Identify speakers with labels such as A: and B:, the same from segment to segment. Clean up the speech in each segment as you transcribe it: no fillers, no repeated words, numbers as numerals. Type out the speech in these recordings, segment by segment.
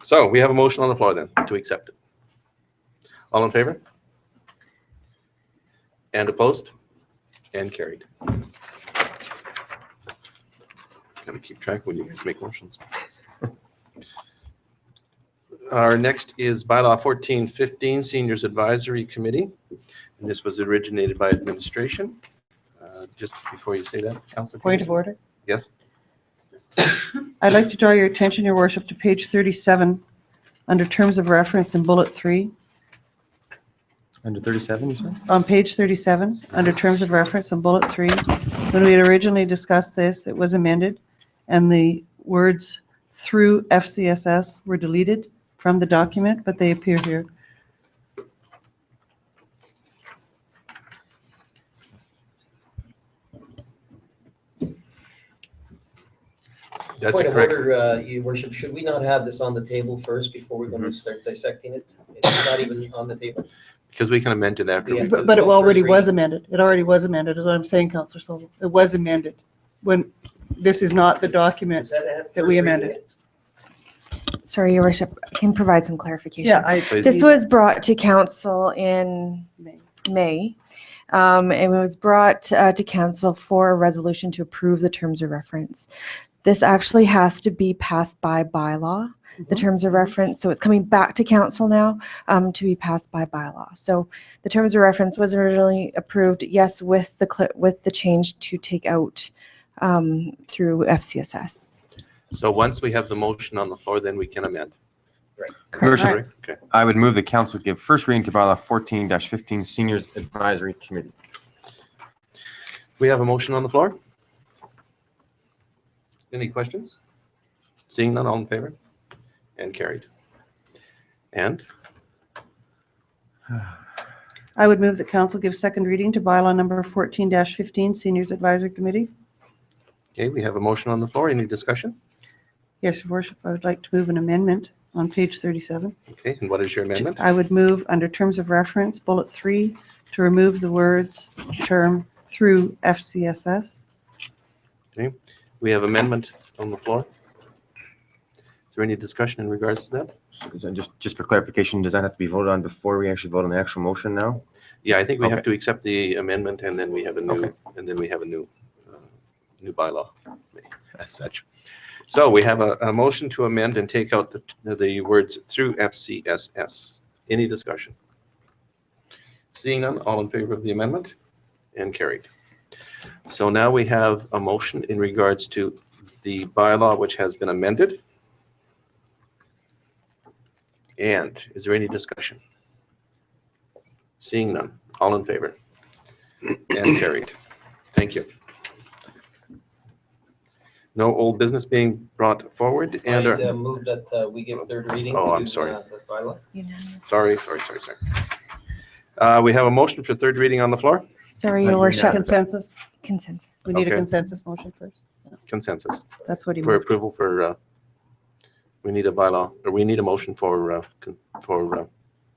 A: So we have a motion on the floor then to accept it. All in favor? And opposed? And carried. Gotta keep track when you guys make motions. Our next is bylaw 1415, Seniors Advisory Committee. And this was originated by administration. Just before you say that, Councillor.
B: Point of order.
A: Yes.
B: I'd like to draw your attention, Your Worship, to page 37 under terms of reference in bullet 3.
C: Under 37, you said?
B: On page 37, under terms of reference in bullet 3, when we had originally discussed this, it was amended, and the words "through FCSS" were deleted from the document, but they appear here.
A: That's
D: Point
A: a
D: of
A: correct.
D: order, Your Worship, should we not have this on the table first before we're going to start dissecting it? It's not even on the table.
A: Because we can amend it after.
D: Yeah.
B: But it already was
D: First
B: amended. It already was amended, is what I'm saying, Councillor Sobel. It was amended. When this is not the document
D: Is that
B: that we
D: first reading?
B: amended.
E: Sorry, Your Worship, I can provide some clarification.
B: Yeah,
A: Please.
E: This was brought to council in May. It was brought to council for a resolution to approve the terms of reference. This actually has to be passed by bylaw, the terms of reference. So it's coming back to council now to be passed by bylaw. So the terms of reference was originally approved, yes, with the change to take out through FCSS.
A: So once we have the motion on the floor, then we can amend.
C: Your Worship,
B: Alright.
A: Okay.
C: I would move the council give first reading to bylaw 14-15 Seniors Advisory Committee.
A: We have a motion on the floor. Any questions? Seeing none, all in favor? And carried. And
B: I would move that council give second reading to bylaw number 14-15, Seniors Advisory Committee.
A: okay, we have a motion on the floor. Any discussion?
B: Yes, Your Worship, I would like to move an amendment on page 37.
A: Okay, and what is your amendment?
B: I would move under terms of reference, bullet 3, to remove the words term "through FCSS."
A: We have amendment on the floor. Is there any discussion in regards to that?
C: So just for clarification, does that have to be voted on before we actually vote on the actual motion now?
A: Yeah, I think we have
C: Okay.
A: to accept the amendment, and then we have a new,
C: Okay.
A: and then we have a new bylaw as such. So we have a motion to amend and take out the words "through FCSS." Any discussion? Seeing none, all in favor of the amendment? And carried. So now we have a motion in regards to the bylaw which has been amended. And is there any discussion? Seeing none, all in favor? And carried. Thank you. No old business being brought forward and,
D: I move that we give third reading.
A: Oh, I'm
D: to,
A: sorry.
D: The bylaw.
E: Unanimous.
A: sorry. We have a motion for third reading on the floor.
E: Sorry, Your Worship.
B: Consensus?
E: Consensus.
B: We need a
A: Okay.
B: consensus motion first.
A: Consensus
B: That's what he
A: for
B: moved.
A: approval for, we need a bylaw, or we need a motion for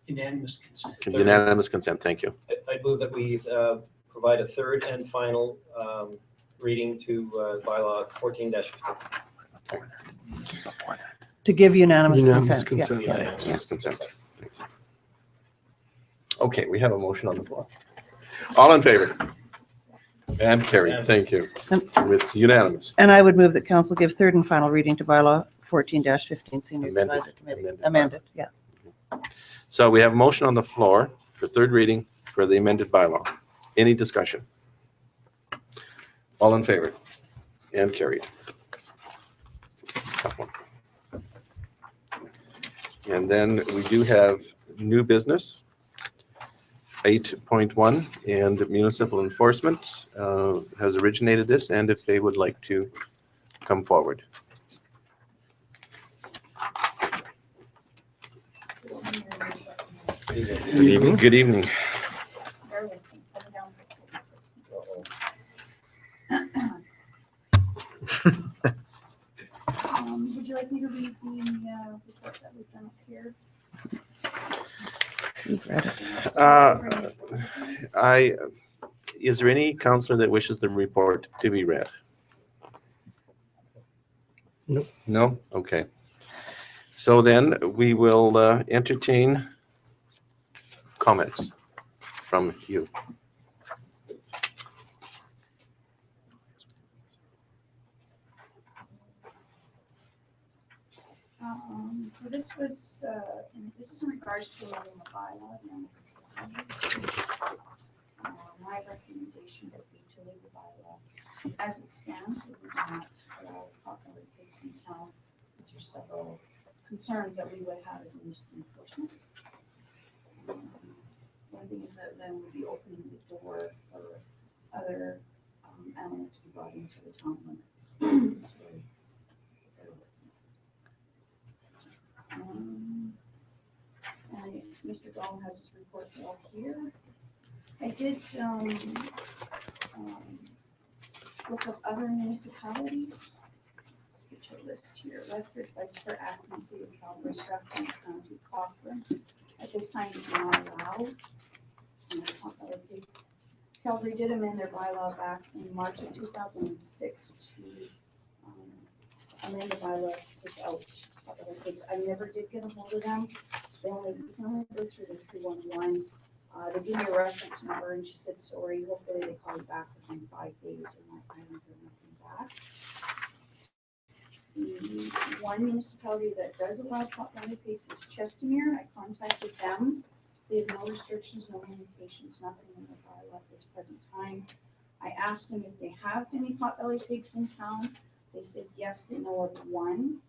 D: Unanimous consent.
A: unanimous consent. Thank you.
D: I move that we provide a third and final reading to bylaw 14-15.
B: To give unanimous
F: Unanimous
B: consent. Yeah.
F: consent.
A: Unanimous consent. Thank you. Okay, we have a motion on the floor. All in favor? And carried. Thank you. It's unanimous.
B: And I would move that council give third and final reading to bylaw 14-15, Seniors
A: Amended.
B: Advisory Committee.
A: Amended.
B: Amended, yeah.
A: So we have a motion on the floor for third reading for the amended bylaw. Any discussion? All in favor? And carried. Tough one. And then we do have new business, 8.1, and municipal enforcement has originated this, and if they would like to come forward.
C: Good evening.
A: Good evening.
G: Would you like me to read the report that we've done up here?
B: You've read it.
A: Is there any counselor that wishes the report to be read?
F: Nope.
A: No? Okay. So then we will entertain comments from you.
G: So this was, this is in regards to amending the bylaw. My recommendation would be to leave the bylaw as it stands. We would not allow potbelly pigs in town. These are several concerns that we would have as a municipal enforcement. One thing is that then we'd be opening the door for other animals to be brought into the town limits. That's really what they're looking at. And Mr. Dahl has his reports all here. I did look up other municipalities. Let's get your list here. Lethbridge, Bicycle, Acton, City of Calgary, Strathmore County, Cochrane. At this time, do not allow potbelly pigs. Calgary did amend their bylaw back in March of 2006 to amend the bylaw to take out potbelly pigs. I never did get a hold of them. They can only go through the 311. They gave me a reference number and she said, sorry, hopefully they call you back within 5 days, and I haven't heard nothing back. The one municipality that does allow potbelly pigs is Chestermere. I contacted them. They have no restrictions, no limitations, nothing in the bylaw at this present time. I asked them if they have any potbelly pigs in town. They said yes, they know of one.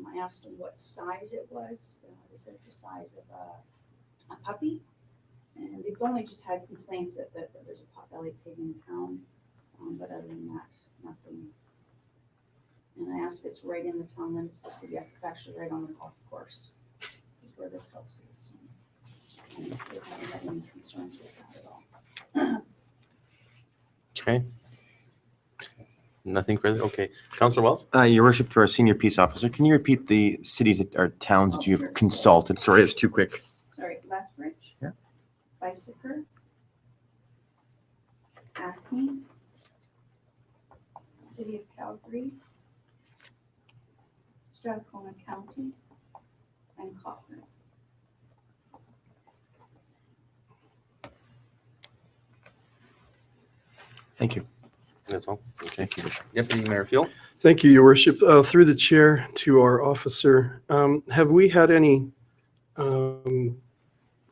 G: I asked them what size it was. They said it's the size of a puppy. And they've only just had complaints that there's a potbelly pig in town, but other than that, nothing. And I asked if it's right in the town limits. They said yes, it's actually right on the golf course. Is where this house is. And they haven't had any concerns with that at all.
A: Okay. Nothing further? Okay. Councillor Wells?
C: Your worship, to our senior peace officer, can you repeat the cities or towns that
G: Oh,
C: you've
G: sure.
C: consulted? Sorry, it's too quick.
G: Sorry, Lethbridge.
C: Yeah.
G: Bicycle. Acme. City of Calgary. Strathmore County. And Cochrane.
C: Thank you.
A: That's all. Okay. Deputy Mayor Fuel?
F: Thank you, Your Worship. Through the chair to our officer, have we had any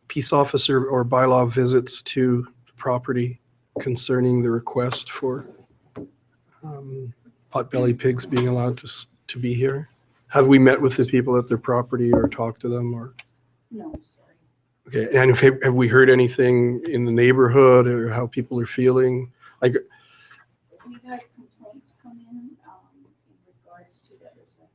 F: peace officer or bylaw visits to the property concerning the request for potbelly pigs being allowed to be here? Have we met with the people at their property or talked to them, or?
G: No, sorry.
F: Okay, and have we heard anything in the neighborhood or how people are feeling? Like,
G: We've had complaints come in regards to that there's a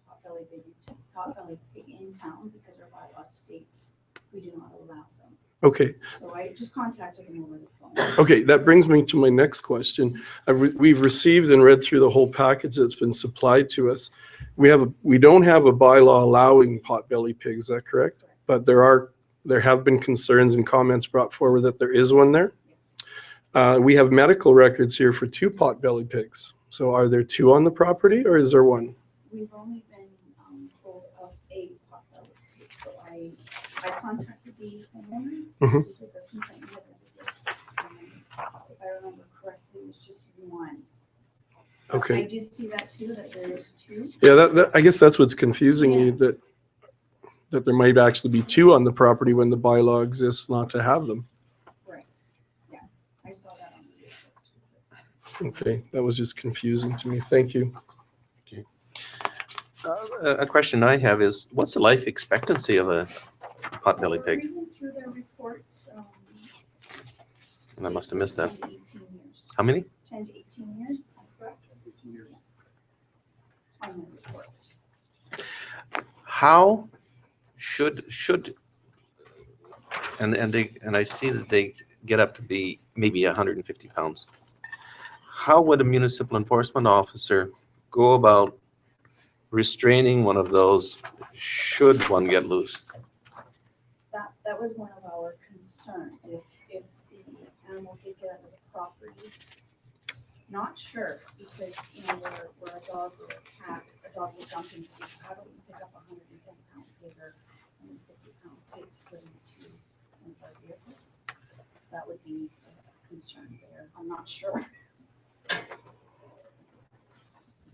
G: potbelly pig in town because our bylaw states we do not allow them.
F: okay.
G: So I just contacted them over the phone.
F: Okay, that brings me to my next question. We've received and read through the whole package that's been supplied to us. We don't have a bylaw allowing potbelly pigs, is that correct? But there have been concerns and comments brought forward that there is one there. We have medical records here for 2 potbelly pigs. So are there 2 on the property or is there 1?
G: We've only been told of a potbelly pig. So I contacted the homeowner.
F: Mhm.
G: Who said the complaint never did. If I remember correctly, it was just 1. But
F: Okay.
G: I did see that too, that there is 2.
F: Yeah, that I guess that's what's confusing me, that there might actually be 2 on the property when the bylaw exists not to have them.
G: Right. Yeah, I saw that on the report too.
F: Okay, that was just confusing to me. Thank you.
A: A question I have is, what's the life expectancy of a potbelly pig?
G: Reading through their reports,
A: And I must have missed that.
G: 10 to 18 years.
A: How many?
G: 10 to 18 years, I'm correct? 18 years. On the report.
A: How should and I see that they get up to be maybe 150 pounds. How would a municipal enforcement officer go about restraining one of those should one get loose?
G: That was one of our concerns. If the animal did get out of the property, Not sure, because, where a dog or a dog will jump into, how do we pick up a 110-pound pig or 150-pound pig to put into one of our vehicles? That would be a concern there. I'm not sure. That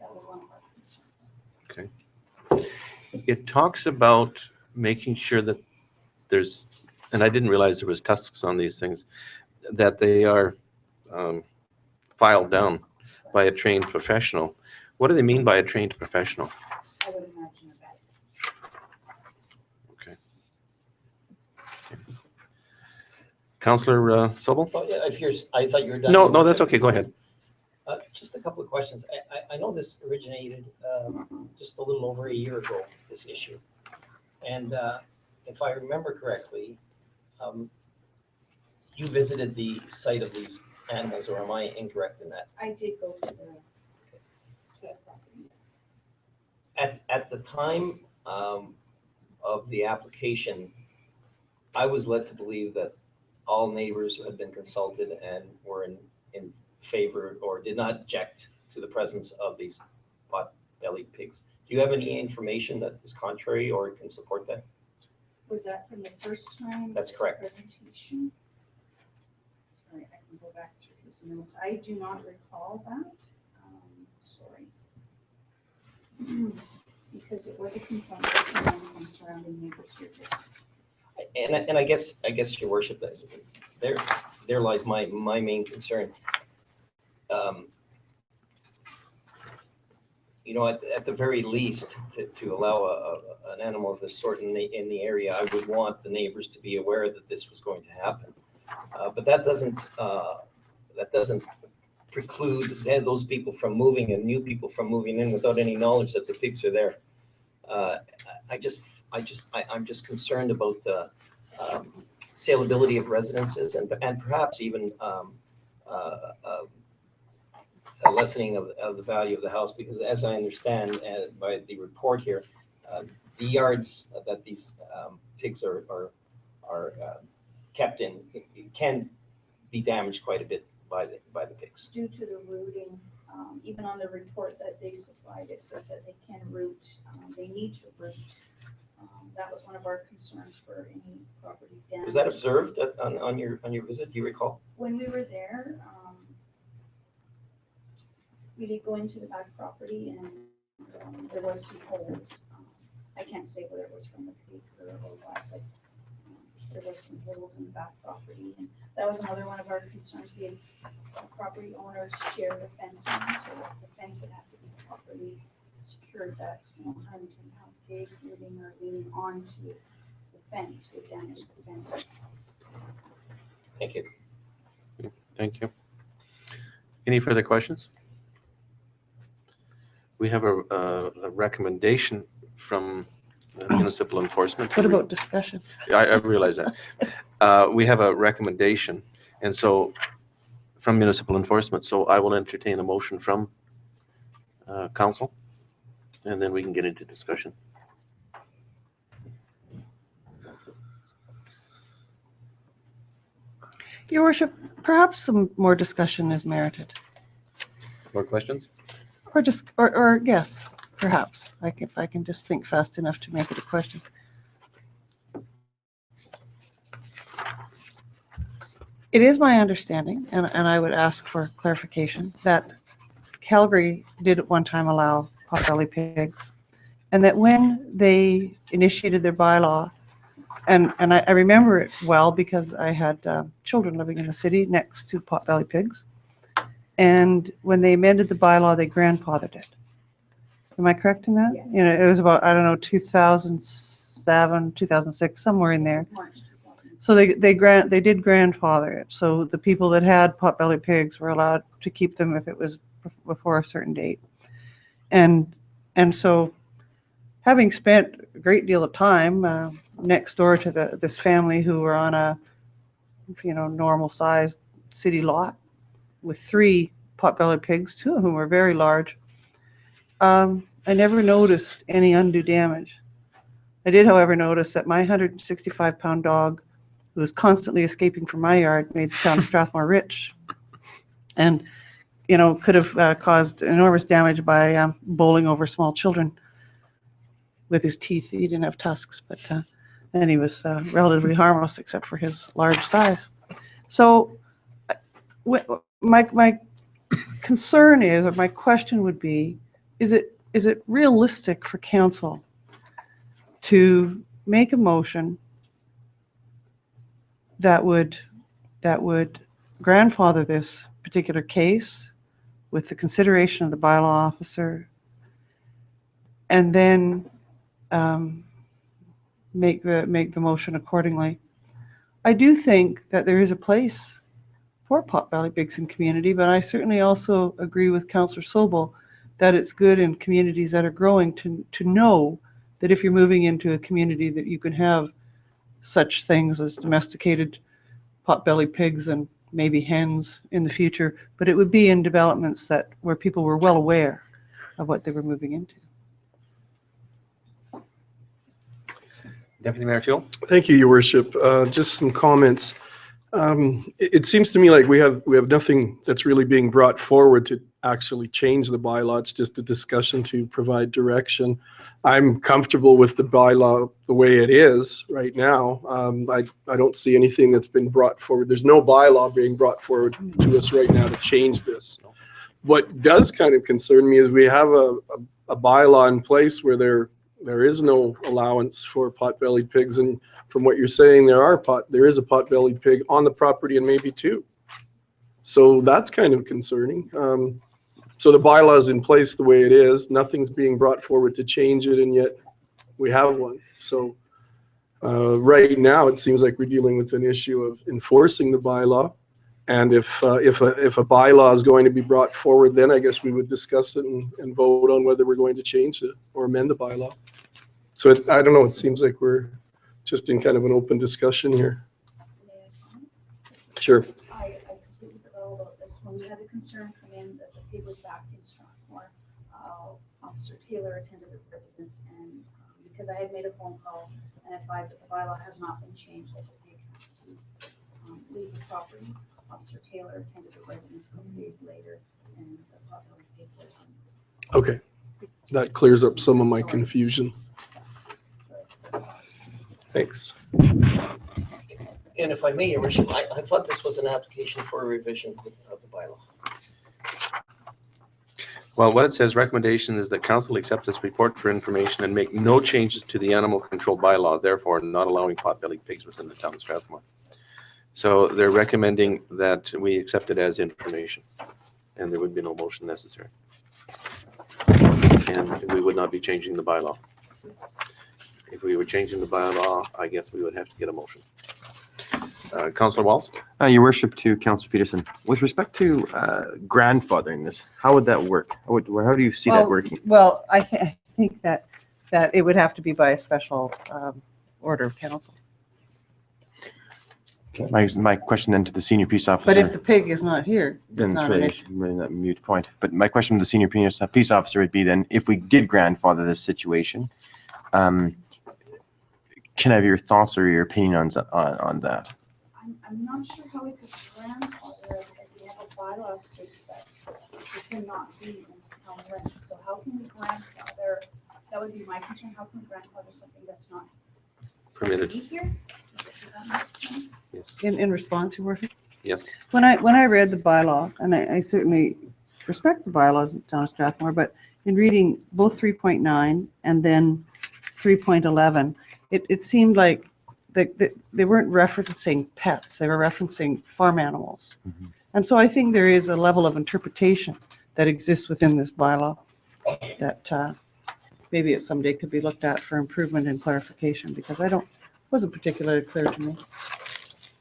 G: was one of our concerns.
A: It talks about making sure that there's, and I didn't realize there was tusks on these things, that they are filed down by a trained professional. What do they mean by a trained professional?
G: I would imagine a vet.
A: Okay. Councillor Sobel?
D: Well, yeah, I thought you were done.
A: No, that's okay. Go ahead.
D: Just a couple of questions. I know this originated just a little over a year ago, this issue. And if I remember correctly, you visited the site of these animals, or am I incorrect in that?
G: I did go to that property, yes.
D: At the time of the application, I was led to believe that all neighbors had been consulted and were in favor or did not object to the presence of these pot-bellied pigs. Do you have any information that is contrary or can support that?
G: Was that from the first time?
D: That's correct.
G: Presentation? Sorry, I can go back through his notes. I do not recall that. Sorry. Because it was a complaint from surrounding neighbors here.
D: And I guess your worship, there lies my main concern. At the very least, to allow an animal of this sort in the area, I would want the neighbors to be aware that this was going to happen. But that doesn't preclude those people from moving and new people from moving in without any knowledge that the pigs are there. I'm just concerned about the saleability of residences and perhaps even a lessening of the value of the house, because as I understand by the report here, the yards that these pigs are kept in, it can be damaged quite a bit by the pigs.
G: Due to the rooting, even on the report that they supplied, it says that they can root, they need to root. That was one of our concerns for any property damage.
D: Was that observed on your visit? Do you recall?
G: When we were there, we did go into the back property and there was some holes. I can't say whether it was from the pig or what, but there was some holes in the back property. And that was another one of our concerns. The property owners share the fence line, so the fence would have to be properly secured, that 110-pound pig moving or leaning onto the fence would damage the fence.
D: Thank you.
A: Thank you. Any further questions? We have a recommendation from municipal enforcement.
B: What about discussion?
A: I realize that. We have a recommendation, and so from municipal enforcement. So I will entertain a motion from council, and then we can get into discussion.
B: Your worship, perhaps some more discussion is merited.
A: More questions?
B: Or yes, perhaps, if I can just think fast enough to make it a question. It is my understanding, and I would ask for clarification, that Calgary did at one time allow potbelly pigs, and that when they initiated their bylaw, and I remember it well because I had children living in the city next to potbelly pigs, and when they amended the bylaw, they grandfathered it. Am I correct in that?
G: Yes.
B: It was about, I don't know, 2007, 2006, somewhere in there.
G: March 2006.
B: So they did grandfather it. So the people that had potbelly pigs were allowed to keep them if it was before a certain date. And so, having spent a great deal of time next door to this family who were on a normal sized city lot with 3 potbelly pigs, 2 of whom were very large, I never noticed any undue damage. I did, however, notice that my 165-pound dog, who was constantly escaping from my yard, made the town of Strathmore rich. And could have caused enormous damage by bowling over small children with his teeth. He didn't have tusks, but and he was relatively harmless except for his large size. So my concern is, or my question would be, is it realistic for council to make a motion that would grandfather this particular case with the consideration of the bylaw officer, and then make the motion accordingly? I do think that there is a place for potbelly pigs in community, but I certainly also agree with Councillor Sobel that it's good in communities that are growing to know that if you're moving into a community that you can have such things as domesticated potbelly pigs and maybe hens in the future, but it would be in developments where people were well aware of what they were moving into.
A: Deputy Mayor Teal?
F: Thank you, Your Worship. Just some comments. It seems to me like we have nothing that's really being brought forward to actually change the bylaw. It's just a discussion to provide direction. I'm comfortable with the bylaw the way it is right now. I don't see anything that's been brought forward. There's no bylaw being brought forward to us right now to change this. What does kind of concern me is we have a bylaw in place where there is no allowance for pot-bellied pigs, and from what you're saying, there is a pot-bellied pig on the property and maybe two. So that's kind of concerning. So the bylaw is in place the way it is. Nothing's being brought forward to change it, and yet we have one. So right now, it seems like we're dealing with an issue of enforcing the bylaw. And if a bylaw is going to be brought forward, then I guess we would discuss it and vote on whether we're going to change it or amend the bylaw. So I don't know. It seems like we're just in kind of an open discussion here. Sure.
G: I completely forgot about this. When we had a concern come in that the pig was back in Strathmore, Officer Taylor attended the residence, and because I had made a phone call and advised that the bylaw has not been changed, that the pig has to leave the property, Officer Taylor attended the residence a couple days later, and the potbelly pig was removed.
F: Okay. That clears up some of my confusion. Thanks.
D: And if I may, Your Worship, I thought this was an application for a revision of the bylaw.
A: Well, what it says, recommendation is that council accept this report for information and make no changes to the animal control bylaw, therefore not allowing pot-bellied pigs within the town of Strathmore. So they're recommending that we accept it as information, and there would be no motion necessary. And we would not be changing the bylaw. If we were changing the bylaw, I guess we would have to get a motion. Councillor Walz?
C: Your Worship, to Councillor Peterson, with respect to grandfathering this, how would that work? How do you see that working?
B: Well, I think that it would have to be by a special order of council.
C: My question then to the senior peace officer.
B: But if the pig is not here,
C: then
B: it's
C: it's
B: not
C: really,
B: an issue.
C: really not a mute point. But my question to the senior peace officer would be then, if we did grandfather this situation, can I have your thoughts or your opinion on that?
G: I'm not sure how we could grandfather it, as we have a bylaw states that it cannot be in town limits. So how can we grandfather? That would be my concern. How can we grandfather something that's not supposed to
A: Permitted.
G: be here? Does that make sense?
A: Yes.
B: In response, Your Worship?
A: Yes.
B: When I read the bylaw, and I certainly respect the bylaws in town of Strathmore, but in reading both 3.9 and then 3.11, it seemed like they weren't referencing pets, they were referencing farm animals.
C: Mm-hmm.
B: And so I think there is a level of interpretation that exists within this bylaw that maybe it someday could be looked at for improvement and clarification, because wasn't particularly clear to me.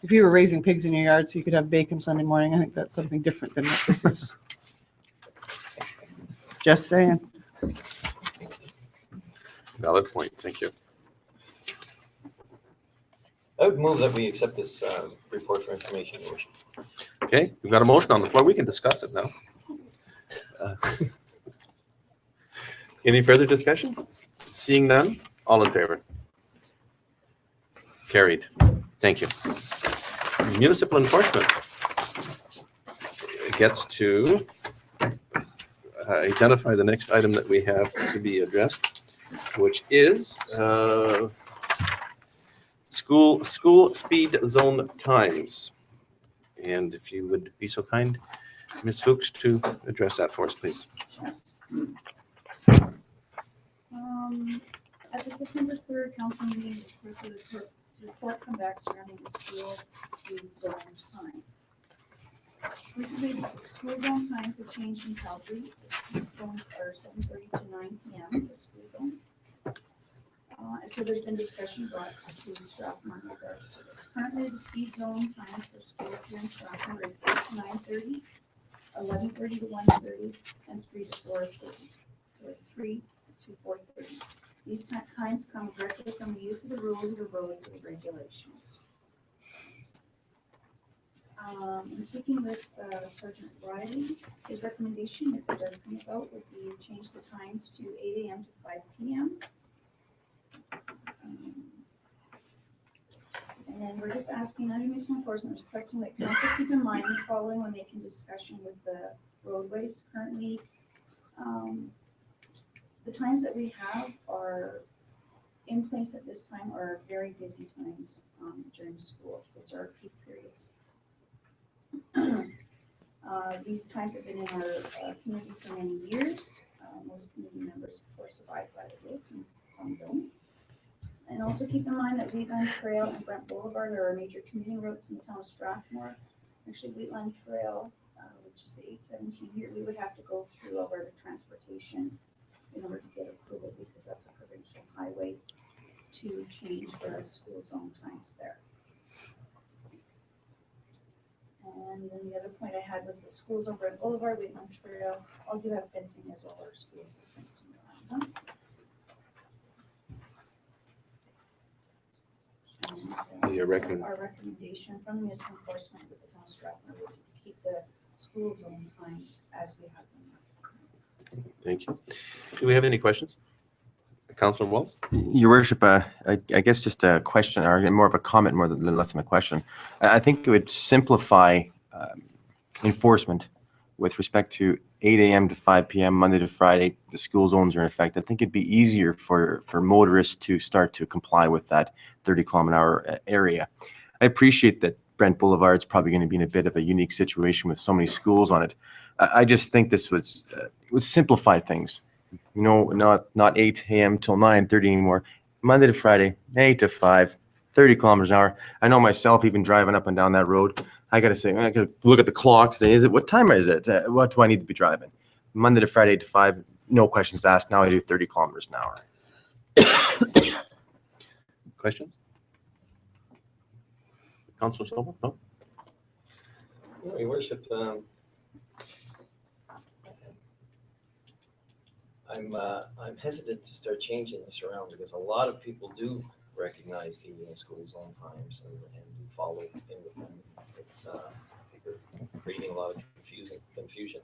B: If you were raising pigs in your yard so you could have bacon Sunday morning, I think that's something different than what this is. Just saying.
A: Valid point. Thank you.
D: I would move that we accept this report for information, Your Worship.
A: Okay, we've got a motion on the floor. We can discuss it now. Any further discussion? Seeing none, all in favor? Carried. Thank you. Municipal enforcement gets to identify the next item that we have to be addressed, which is school speed zone times. And if you would be so kind, Ms. Fuchs, to address that for us, please.
G: At the September 3rd council meeting, this report come back surrounding the school speed zone time. Recently, the school zone times have changed in Calgary. The speed zones are 7:30 to 9 p.m. for school zones. So there's been discussion brought to Strathmore in regards to this. Currently, the speed zone times for schools here in Strathmore is 8 to 9:30, 11:30 to 1:30, and 3 to 4:30. So 3 to 4:30. These times come directly from the use of the rules of the roads and regulations. In speaking with Sergeant Riley, his recommendation, if it does come about, would be change the times to 8 a.m. to 5 p.m. And then we're just asking under municipal enforcement, requesting that council keep in mind the following when making discussion with the roadways. Currently, the times that we have are in place at this time are very busy times during school. Those are peak periods. These times have been in our community for many years. Most community members, of course, abide by the rules and some don't. And also keep in mind that Wheatland Trail and Brent Boulevard are our major commuting routes in the town of Strathmore. Actually, Wheatland Trail, which is the 817 here, we would have to go through Alberta Transportation in order to get approval because that's a provincial highway to change the school zone times there. And then the other point I had was the schools over at Boulevard, Wheatland Trail, all do have fencing as well, our schools have fencing around them. And,
A: Your
G: so our recommendation from the municipal enforcement with the town of Strathmore would be to keep the school zone times as we have them.
A: Thank you. Do we have any questions? Councilor Wells?
C: Your Worship, I guess just a question, or more of a comment, more than less than a question. I think it would simplify enforcement with respect to 8 a.m. to 5 p.m. Monday to Friday. The school zones are in effect. I think it'd be easier for motorists to start to comply with that 30-kilometer-hour area. I appreciate that Brent Boulevard is probably going to be in a bit of a unique situation with so many schools on it. I just think this would simplify things. You know, not 8 a.m. till 9:30 anymore. Monday to Friday, 8 to 5, 30 kilometers an hour. I know myself, even driving up and down that road, I got to look at the clock, say, what time is it? What do I need to be driving? Monday to Friday, 8 to 5, no questions asked. Now I do 30 kilometers an hour.
A: Questions? Councilor Sobel? No?
D: No, Your Worship, I'm hesitant to start changing this around because a lot of people do recognize the school zone times and follow in with them. It's creating a lot of confusion.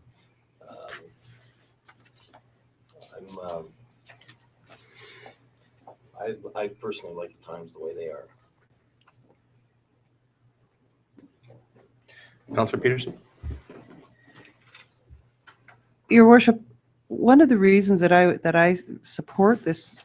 D: I personally like the times the way they are.
A: Councilor Peterson?
B: Your Worship, one of the reasons that I support this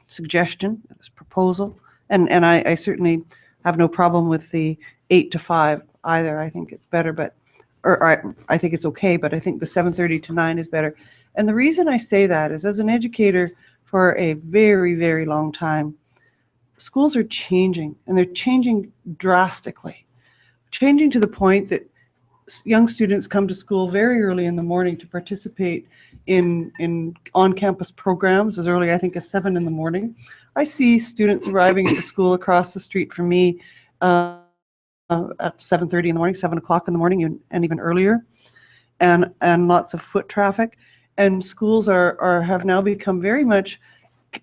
B: suggestion, this proposal, and I certainly have no problem with the 8 to 5 either. I think it's better, but I think it's okay, but I think the 7:30 to 9 is better. And the reason I say that is, as an educator for a very, very long time, schools are changing, and they're changing drastically, changing to the point that young students come to school very early in the morning to participate in on-campus programs as early, I think, as 7 in the morning. I see students arriving at the school across the street from me at 7:30 in the morning, 7 o'clock in the morning, and even earlier, and lots of foot traffic. And schools have now become very much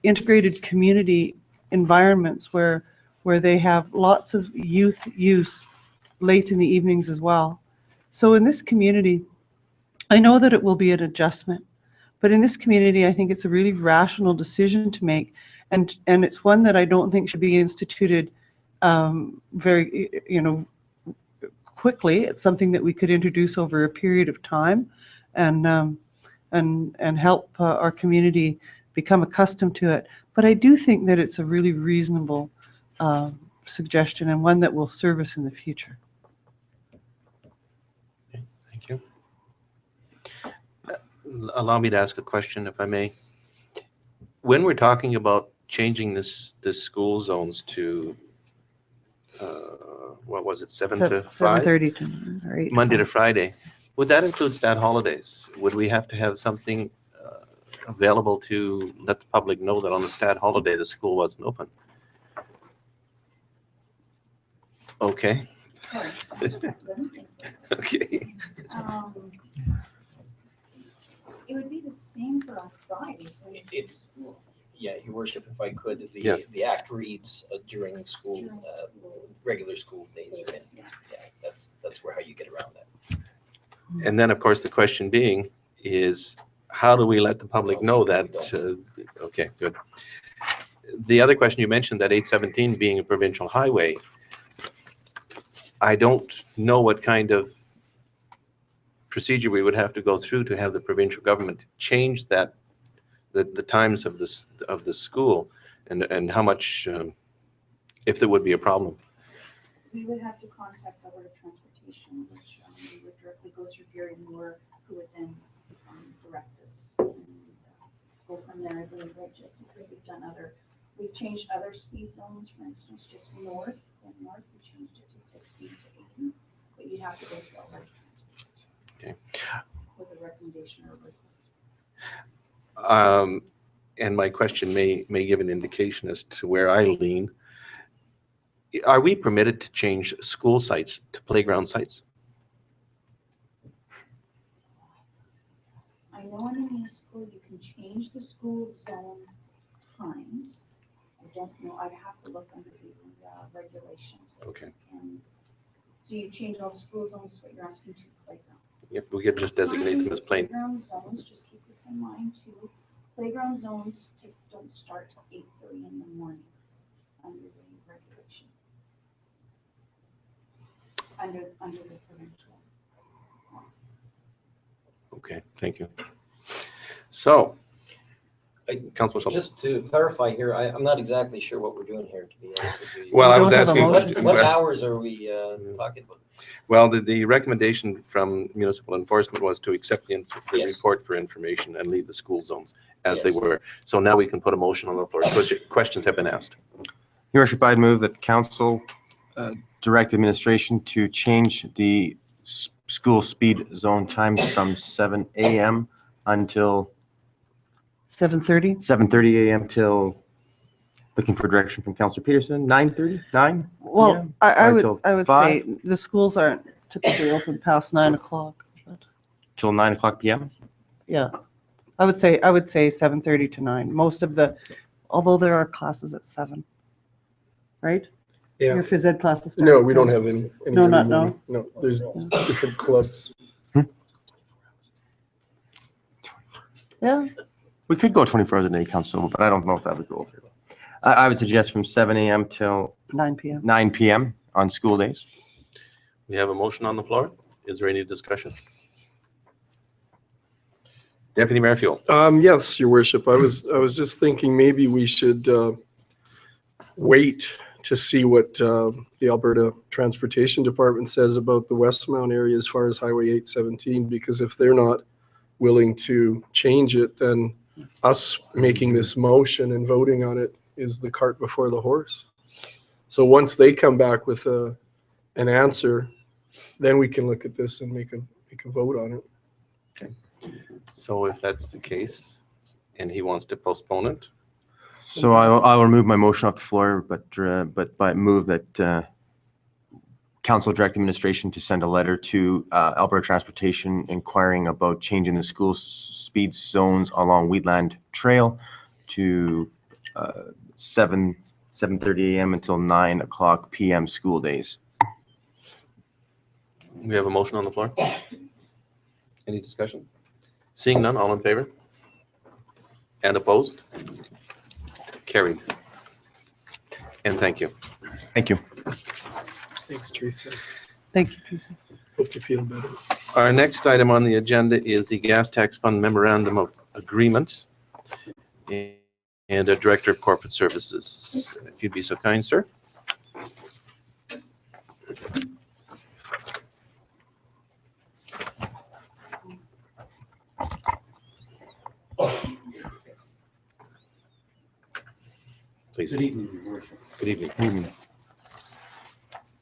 B: integrated community environments where they have lots of youth use late in the evenings as well. So in this community, I know that it will be an adjustment, but in this community, I think it's a really rational decision to make, and it's one that I don't think should be instituted very, quickly. It's something that we could introduce over a period of time, and and help our community become accustomed to it. But I do think that it's a really reasonable suggestion and one that will serve us in the future.
A: Thank you. Allow me to ask a question, if I may. When we're talking about changing the school zones to, what was it, 7 to 5?
B: 7:30 to 9 or 8 to
A: Monday to
B: 5.
A: Friday. Would that include stat holidays? Would we have to have something available to let the public know that on the stat holiday, the school wasn't open? Okay.
G: Sorry. Let me think.
A: Okay.
G: It would be the same for on Fridays when
D: It's, yeah, your worship, if I could,
A: Yes.
D: the act reads during school,
G: During school.
D: regular school days are in.
G: Yeah.
D: Yeah, that's where how you get around that.
A: And then, of course, the question being is, how do we let the public know that? Okay, good. The other question you mentioned, that 817 being a provincial highway, I don't know what kind of procedure we would have to go through to have the provincial government change that, the times of the school, and how much, if there would be a problem.
G: we would have to contact Alberta Transportation, which we would directly go through Gary Moore, who would then direct us and go from there. I believe, right, Jesse, because we've changed other speed zones, for instance, just north, and north we changed it to 60 to 80, but you'd have to go through Alberta Transportation.
A: Okay.
G: With a recommendation or a
A: And my question may give an indication as to where I lean. Are we permitted to change school sites to playground sites?
G: I know in a municipal you can change the school zone times. I don't know, I'd have to look under the regulations.
A: Okay.
G: And so you change all the school zones, what you're asking to playground.
A: Yep, we could just designate them as plain.
G: Playground zones, just keep this in mind too. Playground zones don't start till 8:30 in the morning under the regulation. Under the provincial.
A: Okay, thank you. So,
D: I-
A: Councilor Sullivan.
D: Just to clarify here, I'm not exactly sure what we're doing here, to be honest with you.
A: Well, I
B: We
A: was
B: don't have a
A: asking.
B: motion.
D: What hours are we talking about?
A: Well, the recommendation from municipal enforcement was to accept the
D: Yes.
A: report for information and leave the school zones as they
D: Yes.
A: were. So now we can put a motion on the floor. Questions have been asked.
C: Your worship, I'd move that council direct administration to change the school speed zone times from 7 a.m. until
B: 7:30?
C: 7:30 a.m. till, looking for direction from Councilor Peterson, 9:30, 9?
B: Well,
C: Yeah.
B: I
C: Or
B: would,
C: till
B: I would
C: 5?
B: say the schools aren't typically open past 9 o'clock. But
C: Till 9 o'clock p.m.?
B: yeah, I would say 7:30 to 9. Most of although there are classes at 7, right?
F: Yeah.
B: Your phys ed classes start
F: No,
B: at
F: we don't
B: 7.
F: have any.
B: No, not
F: early
B: now?
F: morning. No, there's different clubs.
B: Yeah,
C: We could go 24 hours a day, council, but I don't know if that would go over. I would suggest from 7 a.m. till
B: 9 p.m.
C: 9 p.m. on school days.
A: We have a motion on the floor. Is there any discussion? Deputy Mayor Fuel.
F: Yes, Your Worship. I was just thinking maybe we should wait to see what the Alberta Transportation Department says about the Westmount area as far as Highway 817, because if they're not willing to change it, then us making this motion and voting on it is the cart before the horse. So once they come back with an answer, then we can look at this and make a vote on it.
A: So if that's the case, and he wants to postpone it,
C: So I will remove my motion off the floor, but by move that council direct administration to send a letter to Alberta Transportation inquiring about changing the school speed zones along Wheatland Trail to 7:30 a.m. until 9 o'clock p.m. school days.
A: we have a motion on the floor. Any discussion? Seeing none, all in favor? And opposed? Carried. And thank you.
C: Thank you.
F: Thanks, Teresa.
B: Thank you, Teresa.
F: Hope you feel better.
A: Our next item on the agenda is the Gas Tax Fund Memorandum of Agreement and a Director of Corporate Services. If you'd be so kind, sir. Please.
H: Good evening, Your Worship.
A: Good evening.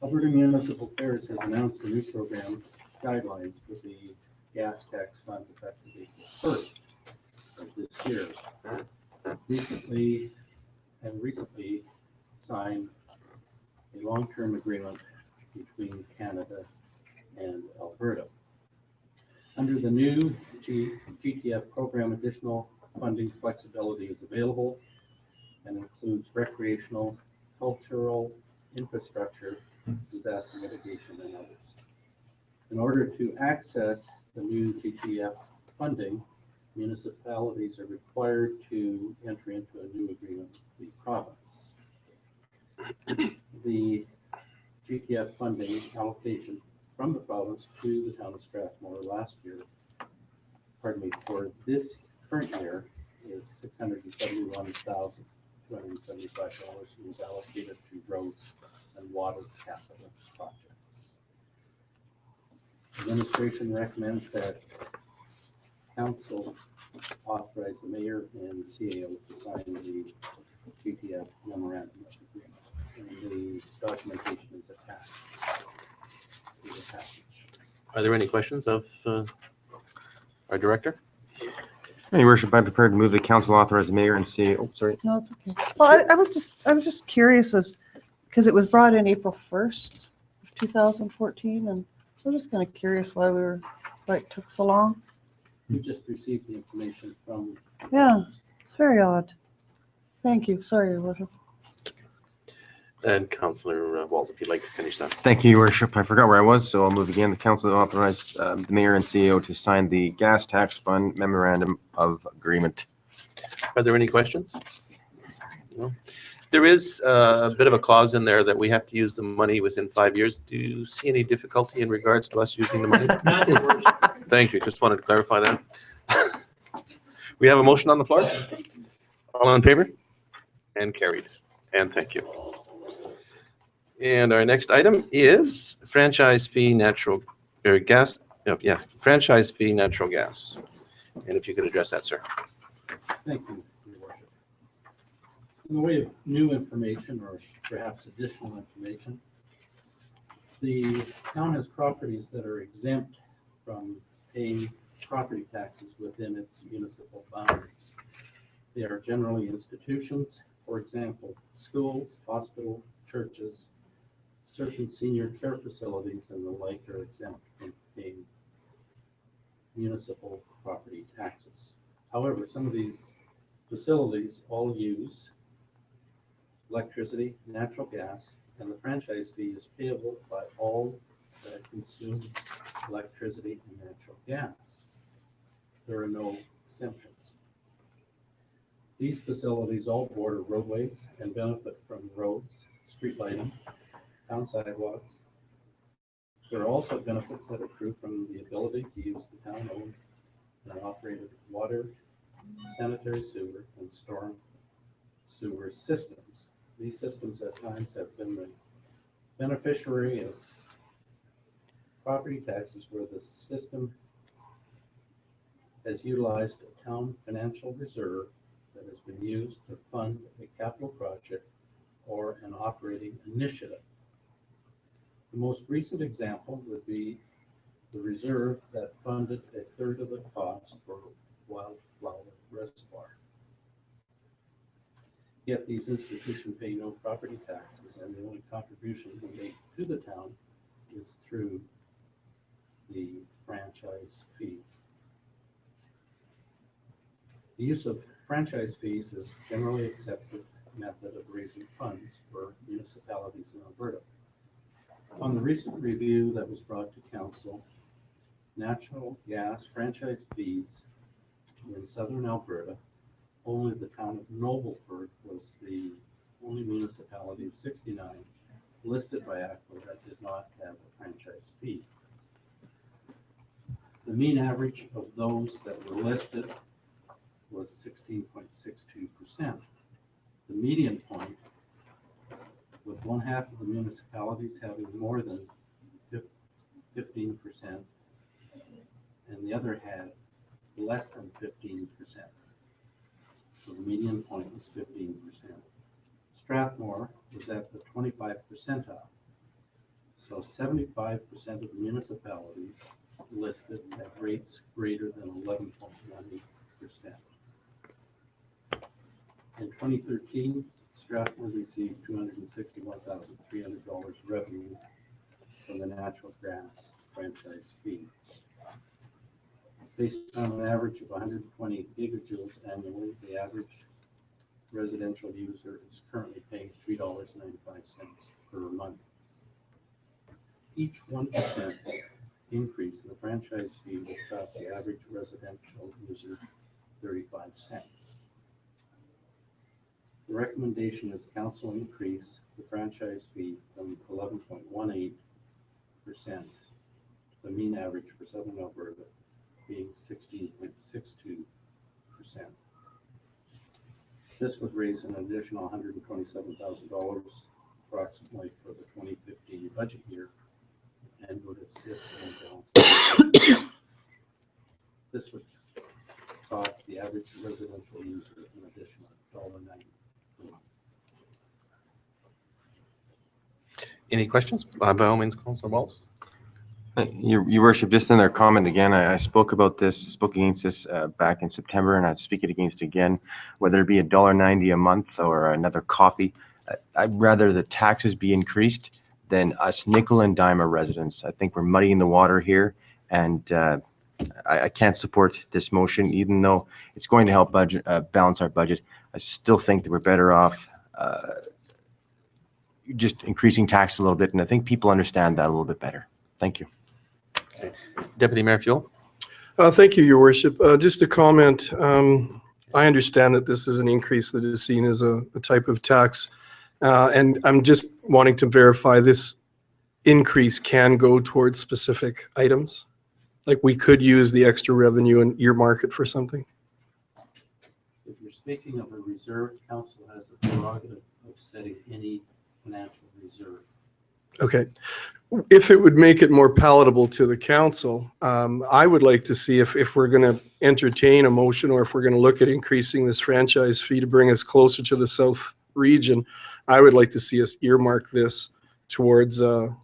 H: Alberta Municipal Affairs has announced a new program guidelines for the gas tax fund effective April 1st of this year. Recently signed a long-term agreement between Canada and Alberta. Under the new GTF program, additional funding flexibility is available and includes recreational, cultural, infrastructure, disaster mitigation, and others. In order to access the new GTF funding, municipalities are required to enter into a new agreement with the province. The GTF funding allocation from the province to the town of Strathmore for this current year is $671,275 and was allocated to roads and water capital projects. Administration recommends that council authorize the mayor and CAO to sign the GTF memorandum of agreement. And the documentation is attached to the package.
A: Are there any questions of our director?
C: Your Worship, I'm prepared to move the council authorize the mayor and CEO. Oh, sorry.
B: No, it's okay. Well, I was just curious because it was brought in April 1st, 2014, and I was just kind of curious why it took so long.
H: We just received the information from.
B: Yeah, it's very odd. Thank you. Sorry, Your Worship.
A: And Councillor Walls, if you'd like to finish that.
C: Thank you, Your Worship. I forgot where I was, so I'll move again. The council authorized the mayor and CEO to sign the gas tax fund memorandum of agreement.
A: Are there any questions? No. There is a bit of a clause in there that we have to use the money within 5 years. Do you see any difficulty in regards to us using the money?
D: Not Your Worship.
A: Thank you. Just wanted to clarify that. We have a motion on the floor. All in favor? And carried. And thank you. And our next item is franchise fee natural gas. Yeah, franchise fee natural gas. And if you could address that, sir.
H: Thank you, Your Worship. In the way of new information or perhaps additional information, the town has properties that are exempt from paying property taxes within its municipal boundaries. They are generally institutions, for example, schools, hospitals, churches, certain senior care facilities, and the like are exempt from paying municipal property taxes. However, some of these facilities all use electricity, natural gas, and the franchise fee is payable by all that consume electricity and natural gas. There are no exemptions. These facilities all border roadways and benefit from roads, street lighting, town sidewalks. There are also benefits that accrue from the ability to use the town-owned and operated water, sanitary sewer, and storm sewer systems. These systems at times have been the beneficiary of property taxes where the system has utilized a town financial reserve that has been used to fund a capital project or an operating initiative. The most recent example would be the reserve that funded a third of the cost for Wildflower Reservoir. Yet these institutions pay no property taxes, and the only contribution we make to the town is through the franchise fee. The use of franchise fees is generally accepted method of raising funds for municipalities in Alberta. On the recent review that was brought to council, natural gas franchise fees in southern Alberta, only the town of Nobleford was the only municipality of 69 listed by ACFO that did not have a franchise fee. The mean average of those that were listed was 16.62%. The median point, with one half of the municipalities having more than 15%, and the other had less than 15%. So the median point was 15%. Strathmore was at the 25 percentile. So 75% of the municipalities listed at rates greater than 11.18%. In 2013, Strathmore received $261,300 revenue from the natural gas franchise fee. Based on an average of 120 gigajoules annually, the average residential user is currently paying $3.95 per month. Each 1% increase in the franchise fee will cost the average residential user 35 cents. The recommendation is council increase the franchise fee from 11.18% to the mean average for Southern Alberta being 16.62%. This would raise an additional $127,000 approximately for the 2015 budget year and would assist in balance. This would cost the average residential user an additional $1.90 per month.
A: Any questions? By all means, Councillor Walls.
C: Your worship, just in their comment again, I spoke against this back in September, and I'd speak it against again, whether it be $1.90 a month or another coffee. I'd rather the taxes be increased than us nickel and dime our residents. I think we're muddying the water here, and I can't support this motion, even though it's going to help balance our budget. I still think that we're better off just increasing taxes a little bit, and I think people understand that a little bit better. Thank you.
A: Okay. Deputy Mayor Fuel.
F: Thank you, Your Worship. Just a comment. I understand that this is an increase that is seen as a type of tax, and I'm just wanting to verify this increase can go towards specific items. Like we could use the extra revenue and earmark it for something.
H: If you're speaking of a reserve, council has the prerogative of setting any financial reserve.
F: Okay. If it would make it more palatable to the council, I would like to see if we're going to entertain a motion or if we're going to look at increasing this franchise fee to bring us closer to the South region, I would like to see us earmark this towards a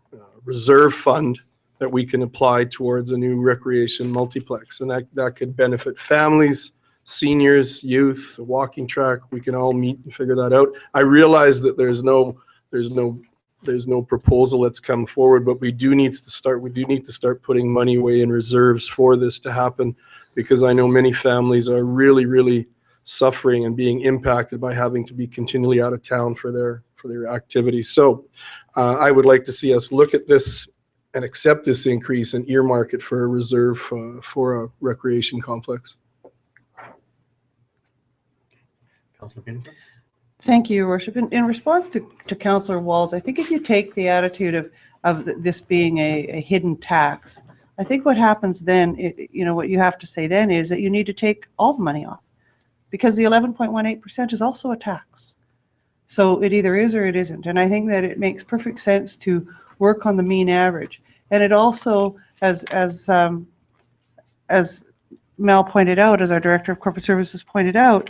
F: reserve fund that we can apply towards a new recreation multiplex. And that could benefit families, seniors, youth, a walking track. We can all meet and figure that out. I realize that there's no proposal that's come forward, but we do need to start putting money away in reserves for this to happen, because I know many families are really, really suffering and being impacted by having to be continually out of town for their activities. So I would like to see us look at this and accept this increase and earmark it for a reserve for a recreation complex.
A: Councillor Peterson.
B: Thank you, Your Worship. In response to Councillor Walls, I think if you take the attitude of this being a hidden tax, I think what happens then, what you have to say then is that you need to take all the money off, because the 11.18% is also a tax. So it either is or it isn't. And I think that it makes perfect sense to work on the mean average. And it also, as Mel pointed out, as our Director of Corporate Services pointed out,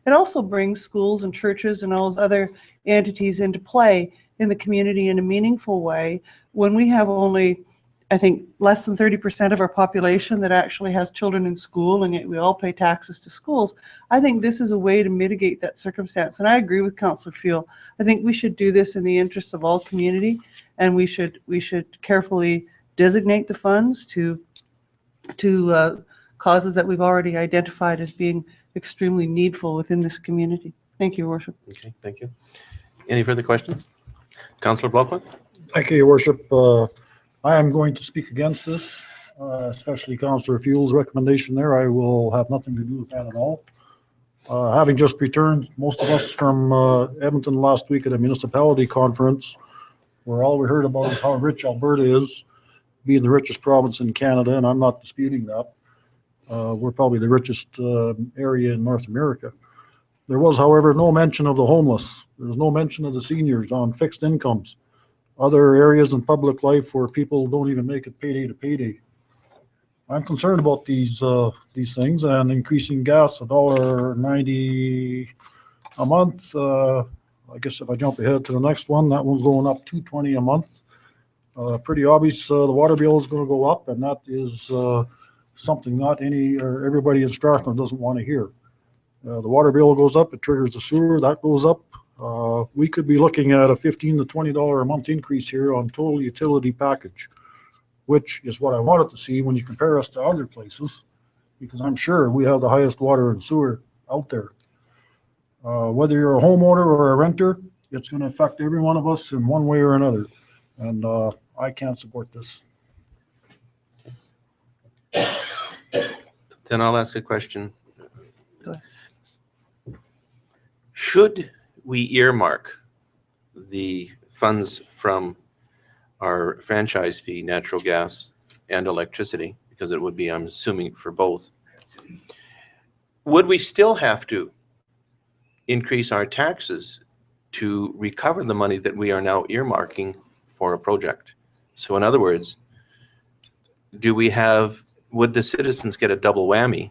B: it also brings schools and churches and all those other entities into play in the community in a meaningful way. When we have only, I think, less than 30% of our population that actually has children in school, and yet we all pay taxes to schools, I think this is a way to mitigate that circumstance. And I agree with Councillor Fuel. I think we should do this in the interests of all community, and we should carefully designate the funds to causes that we've already identified as being extremely needful within this community. Thank you, Your Worship.
A: Okay, thank you. Any further questions? Councillor Blockman.
I: Thank you, Your Worship. I am going to speak against this, especially Councillor Fuel's recommendation there. I will have nothing to do with that at all. Having just returned, most of us from Edmonton last week at a municipality conference, where all we heard about is how rich Alberta is, being the richest province in Canada, and I'm not disputing that. We're probably the richest area in North America. There was, however, no mention of the homeless. There was no mention of the seniors on fixed incomes, other areas in public life where people don't even make it payday to payday. I'm concerned about these things, and increasing gas $1.90 a month. I guess if I jump ahead to the next one, that one's going up $2.20 a month. Pretty obvious the water bill is going to go up, and that is something not everybody in Strathmore doesn't want to hear. The water bill goes up, it triggers the sewer, that goes up. We could be looking at a $15 to $20 a month increase here on total utility package, which is what I wanted to see when you compare us to other places, because I'm sure we have the highest water and sewer out there. Whether you're a homeowner or a renter, it's going to affect every one of us in one way or another. And I can't support this.
A: Then I'll ask a question.
B: Go ahead.
A: Should we earmark the funds from our franchise fee, natural gas and electricity, because it would be, I'm assuming, for both? Would we still have to increase our taxes to recover the money that we are now earmarking for a project? So in other words, would the citizens get a double whammy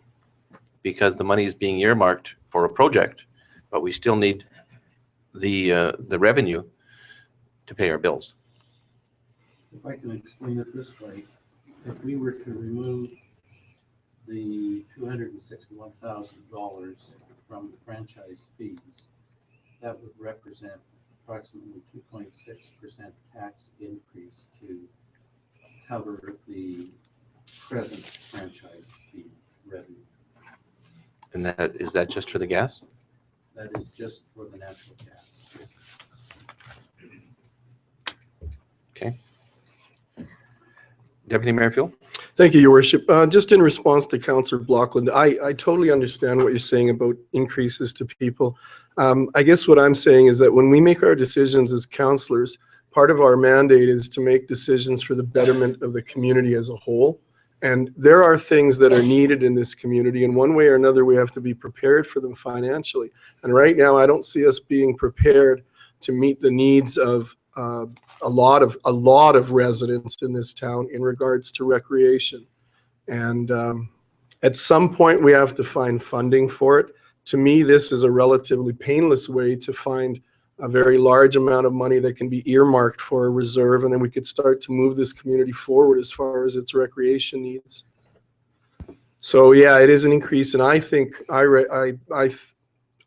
A: because the money is being earmarked for a project, but we still need the revenue to pay our bills?
H: If I can explain it this way, if we were to remove the $261,000 from the franchise fees, that would represent approximately 2.6% tax increase to cover the present franchise fee revenue.
A: And is that just for the gas?
H: That is just for the natural gas.
A: Okay. Deputy Mayor Phil?
F: Thank you, Your Worship. Just in response to Councillor Blockland, I totally understand what you're saying about increases to people. I guess what I'm saying is that when we make our decisions as councillors, part of our mandate is to make decisions for the betterment of the community as a whole. And there are things that are needed in this community, and one way or another, we have to be prepared for them financially. And right now, I don't see us being prepared to meet the needs of a lot of residents in this town in regards to recreation. And at some point, we have to find funding for it. To me, this is a relatively painless way to find a very large amount of money that can be earmarked for a reserve, and then we could start to move this community forward as far as its recreation needs. So yeah, it is an increase, and I think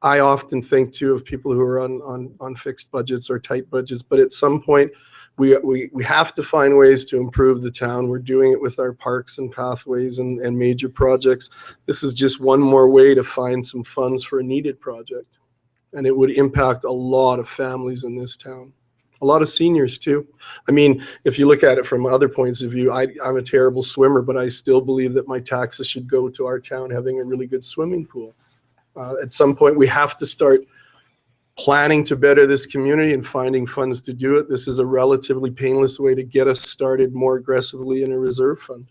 F: I often think too of people who are on fixed budgets or tight budgets, but at some point we have to find ways to improve the town. We're doing it with our parks and pathways and major projects. This is just one more way to find some funds for a needed project. And it would impact a lot of families in this town, a lot of seniors too. I mean, if you look at it from other points of view, I'm a terrible swimmer, but I still believe that my taxes should go to our town having a really good swimming pool. At some point, we have to start planning to better this community and finding funds to do it. This is a relatively painless way to get us started more aggressively in a reserve fund.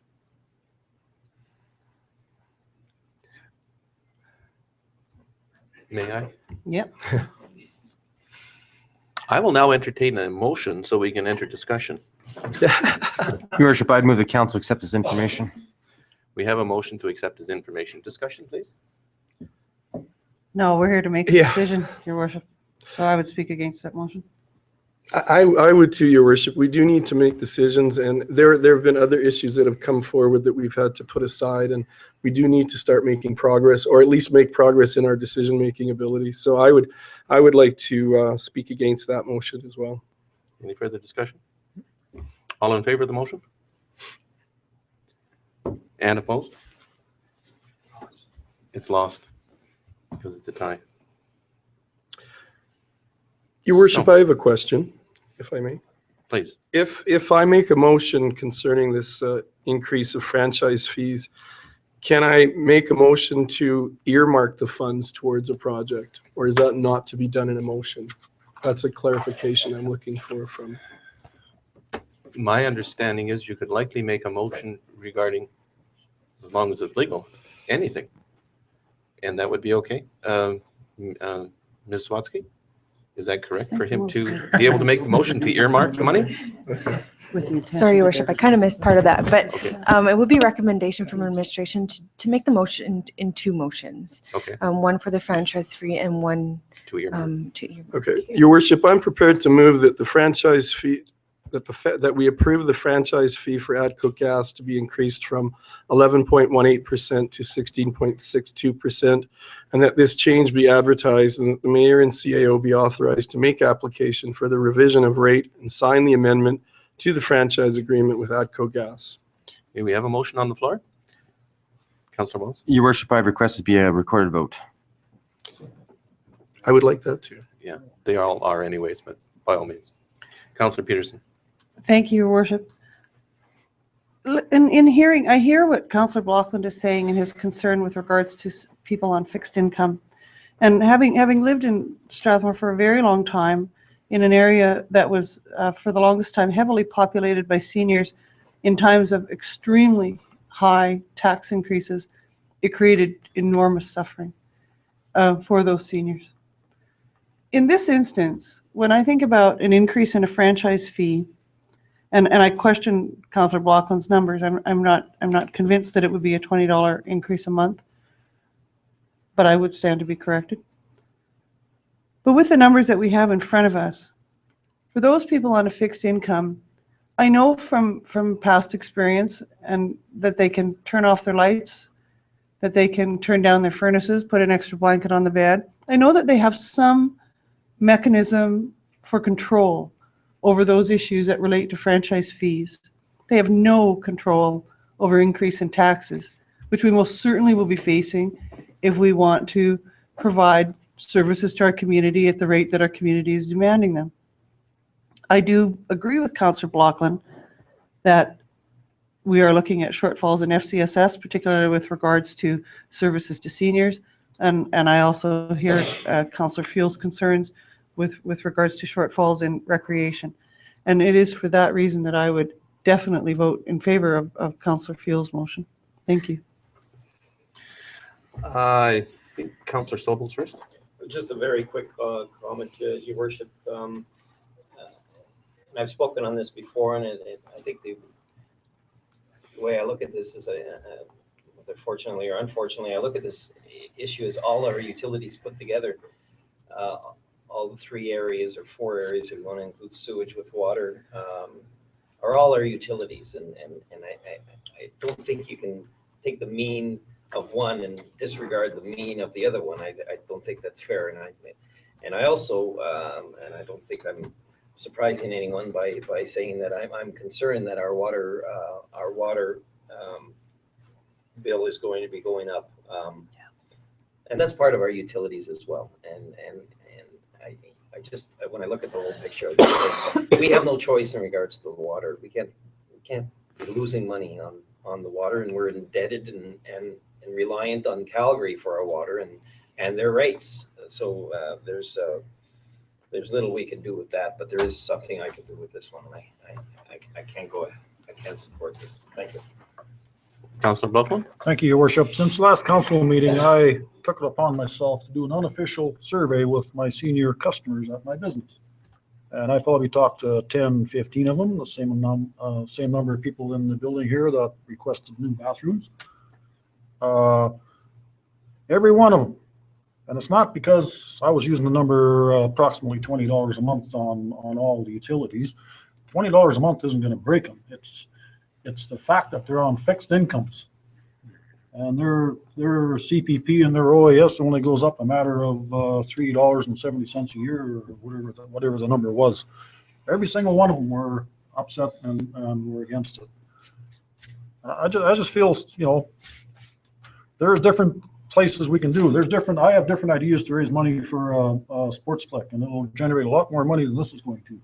A: May I?
B: Yep.
A: I will now entertain a motion so we can enter discussion.
C: Your Worship, I'd move the council accept this information.
A: We have a motion to accept as information. Discussion, please.
B: No, we're here to make a
F: Yeah.
B: decision, Your Worship. So I would speak against that motion.
F: I would too, Your Worship. We do need to make decisions, and there have been other issues that have come forward that we've had to put aside, and we do need to start making progress, or at least make progress in our decision-making ability. So I would like to speak against that motion as well.
A: Any further discussion? All in favor of the motion? And opposed? It's lost because it's a tie.
F: Your Worship,
A: So-
F: I have a question, if I may.
A: Please.
F: If I make a motion concerning this increase of franchise fees, can I make a motion to earmark the funds towards a project, or is that not to be done in a motion? That's a clarification I'm looking for from.
A: My understanding is you could likely make a motion regarding, as long as it's legal, anything. And that would be okay. Ms. Swatsky, is that correct for him to be able to make the motion to earmark the money?
B: With the intention
E: Sorry, Your
B: to
E: Worship, I kind of missed part of that, but
A: Okay.
E: it would be a recommendation from administration to make the motion in two motions.
A: Okay,
E: One for the franchise fee and one
A: to earmark.
E: to earmark.
F: Okay, Your Worship, I'm prepared to move that the franchise fee, that we approve the franchise fee for ADCO Gas to be increased from 11.18% to 16.62%, and that this change be advertised and that the mayor and CAO be authorized to make application for the revision of rate and sign the amendment to the franchise agreement with ADCO Gas.
A: Okay, we have a motion on the floor. Councillor Wells?
C: Your Worship, I request it be a recorded vote.
F: I would like that too.
A: Yeah, they all are anyways, but by all means. Councillor Peterson?
B: Thank you, Your Worship. In hearing, I hear what Councillor Blockland is saying and his concern with regards to people on fixed income. And having lived in Strathmore for a very long time, in an area that was, for the longest time, heavily populated by seniors in times of extremely high tax increases, it created enormous suffering for those seniors. In this instance, when I think about an increase in a franchise fee, and I question Councillor Blockland's numbers, I'm not convinced that it would be a $20 increase a month, but I would stand to be corrected. But with the numbers that we have in front of us, for those people on a fixed income, I know from past experience and that they can turn off their lights, that they can turn down their furnaces, put an extra blanket on the bed. I know that they have some mechanism for control over those issues that relate to franchise fees. They have no control over increase in taxes, which we most certainly will be facing if we want to provide services to our community at the rate that our community is demanding them. I do agree with Councillor Blockland that we are looking at shortfalls in FCSS, particularly with regards to services to seniors. And I also hear Councillor Fuel's concerns with regards to shortfalls in recreation. And it is for that reason that I would definitely vote in favor of Councillor Fuel's motion. Thank you.
A: I think Councillor Sobel's first.
D: Just a very quick comment, Your Worship. And I've spoken on this before, and I think the way I look at this is, fortunately or unfortunately, I look at this issue as all our utilities put together. All the 3 areas or 4 areas, if you want to include sewage with water, are all our utilities. And I don't think you can take the mean of one and disregard the mean of the other one. I don't think that's fair. And I also, and I don't think I'm surprising anyone by saying that I'm concerned that our water bill is going to be going up. And that's part of our utilities as well. And I just, when I look at the whole picture, we have no choice in regards to the water. We can't be losing money on the water, and we're indebted and reliant on Calgary for our water and their rates. So there's little we can do with that, but there is something I can do with this one. I can't support this. Thank you.
A: Councillor Blockland?
I: Thank you, Your Worship. Since the last council meeting, I took it upon myself to do an unofficial survey with my senior customers at my business. And I probably talked to 10, 15 of them, the same number of people in the building here that requested new bathrooms. Every one of them. And it's not because I was using the number approximately $20 a month on all the utilities. $20 a month isn't going to break them. It's the fact that they're on fixed incomes, and their CPP and their OAS only goes up a matter of $3.70 a year, or whatever the number was. Every single one of them were upset and were against it. I just feel, there's different places we can do. I have different ideas to raise money for Sportsplex, and it'll generate a lot more money than this is going to.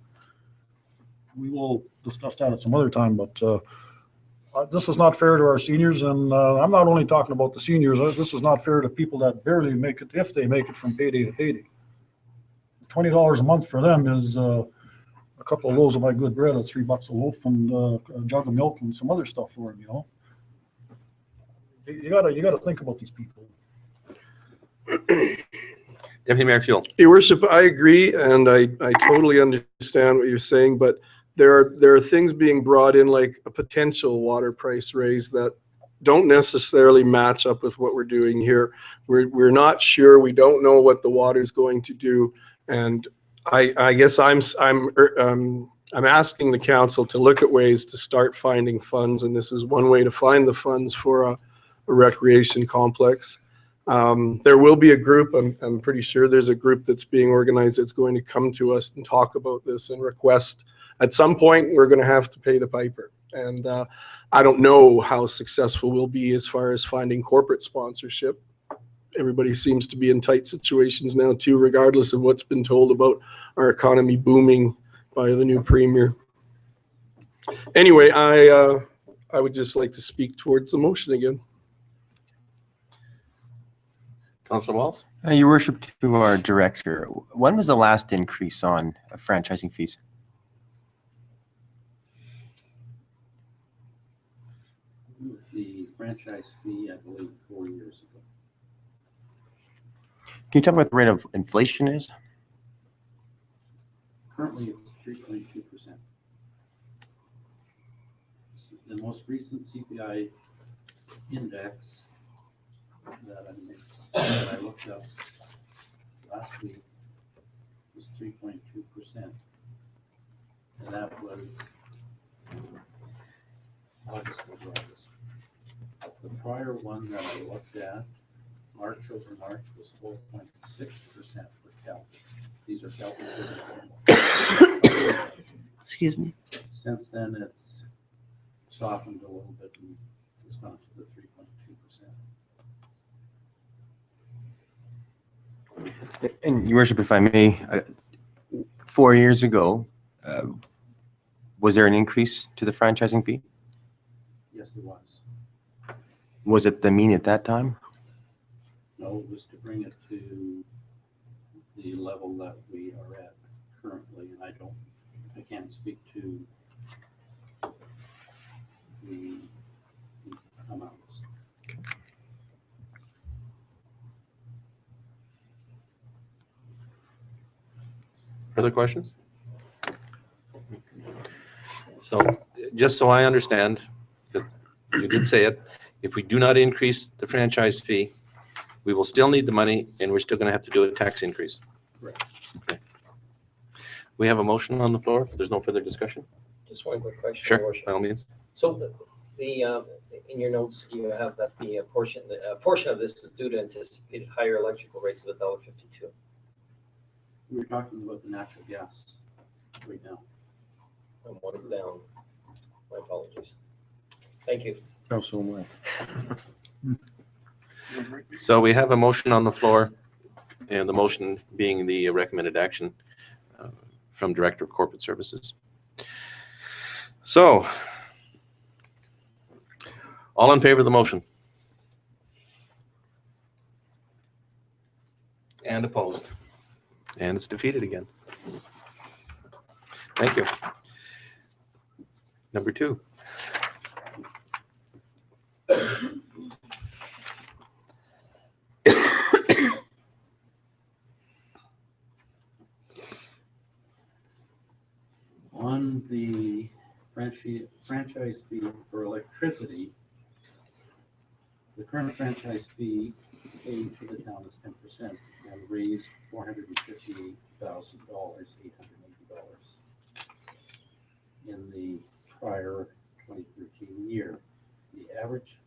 I: We will discuss that at some other time, but this is not fair to our seniors, and I'm not only talking about the seniors. This is not fair to people that barely make it, if they make it from payday to payday. $20 a month for them is couple of loaves of my good bread at $3 a loaf and a jug of milk and some other stuff for them, you know? You gotta think about these people.
A: Deputy Mayor Fuel.
F: Your worship, I agree, and I totally understand what you're saying, but there are things being brought in like a potential water price raise that don't necessarily match up with what we're doing here. We're not sure. We don't know what the water's going to do, and I guess I'm asking the council to look at ways to start finding funds, and this is one way to find the funds for a recreation complex. There will be a group, I'm pretty sure there's a group that's being organized that's going to come to us and talk about this and request. At some point, we're going to have to pay the piper. And I don't know how successful we'll be as far as finding corporate sponsorship. Everybody seems to be in tight situations now too, regardless of what's been told about our economy booming by the new premier. Anyway, I would just like to speak towards the motion again.
A: Councilor Walls?
C: Your worship, to our director, when was the last increase on franchising fees?
H: The franchise fee, I believe, 4 years ago.
C: Can you tell me what the rate of inflation is?
H: Currently, it's 3.2%. The most recent CPI index that I looked up last week was 3.2%. And that was August over August. The prior one that I looked at, March over March, was 4.6% for Cal. These are Cal.
B: Excuse me.
H: Since then, it's softened a little bit and it's gone to the 3.2%.
C: And your worship, if I may, 4 years ago, was there an increase to the franchising fee?
H: Yes, it was.
C: Was it the mean at that time?
H: No, it was to bring it to the level that we are at currently, and I can't speak to the amounts.
A: Further questions? So just so I understand, because you did say it, if we do not increase the franchise fee, we will still need the money and we're still going to have to do a tax increase.
H: Correct.
A: Okay. We have a motion on the floor. There's no further discussion.
D: Just one quick question,
A: Sure,
D: Your Worship.
A: by all means.
D: So the in your notes, you have that the portion of this is due to anticipated higher electrical rates of $1.52.
H: We were talking about the natural gas right now.
D: I'm one down. My apologies. Thank you.
C: Oh, so am I.
A: So we have a motion on the floor, and the motion being the recommended action from Director of Corporate Services. So, all in favor of the motion? And opposed? And it's defeated again. Thank you. Number 2.
H: On the franchise fee for electricity, the current franchise fee paid to the town is 10% and raised $458,000, $880 in the prior 2013 year. The average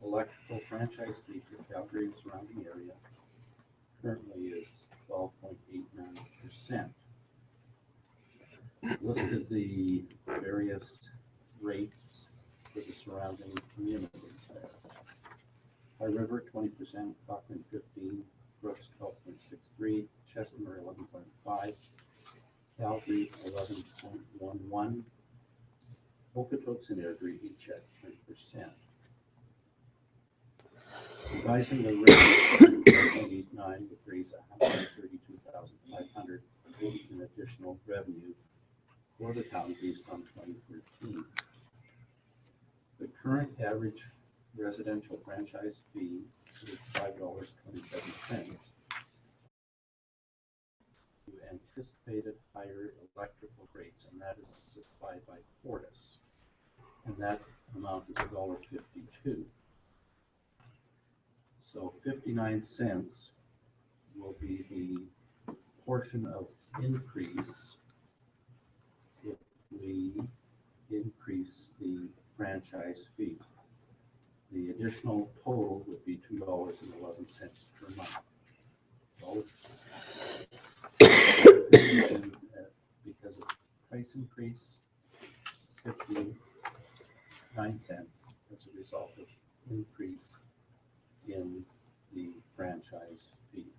H: electrical franchise fee for Calgary and surrounding area currently is 12.89%. Listed the various rates for the surrounding communities. High River 20%, Cochrane 15, Brooks 12.63, Chestermere 11.5, Calgary 11.11, Okotoks and Airdrie each at 10%. Revising the rate to 1.89 would raise $132,500 in additional revenue for the town based on 2013. The current average residential franchise fee is $5.27. Anticipated higher electrical rates, and that is supplied by Fortis, and that amount is $1.52. So 59 cents will be the portion of increase if we increase the franchise fee. The additional total would be $2.11 per month. So, because of price increase, 59 cents as a result of increase in the franchise fee.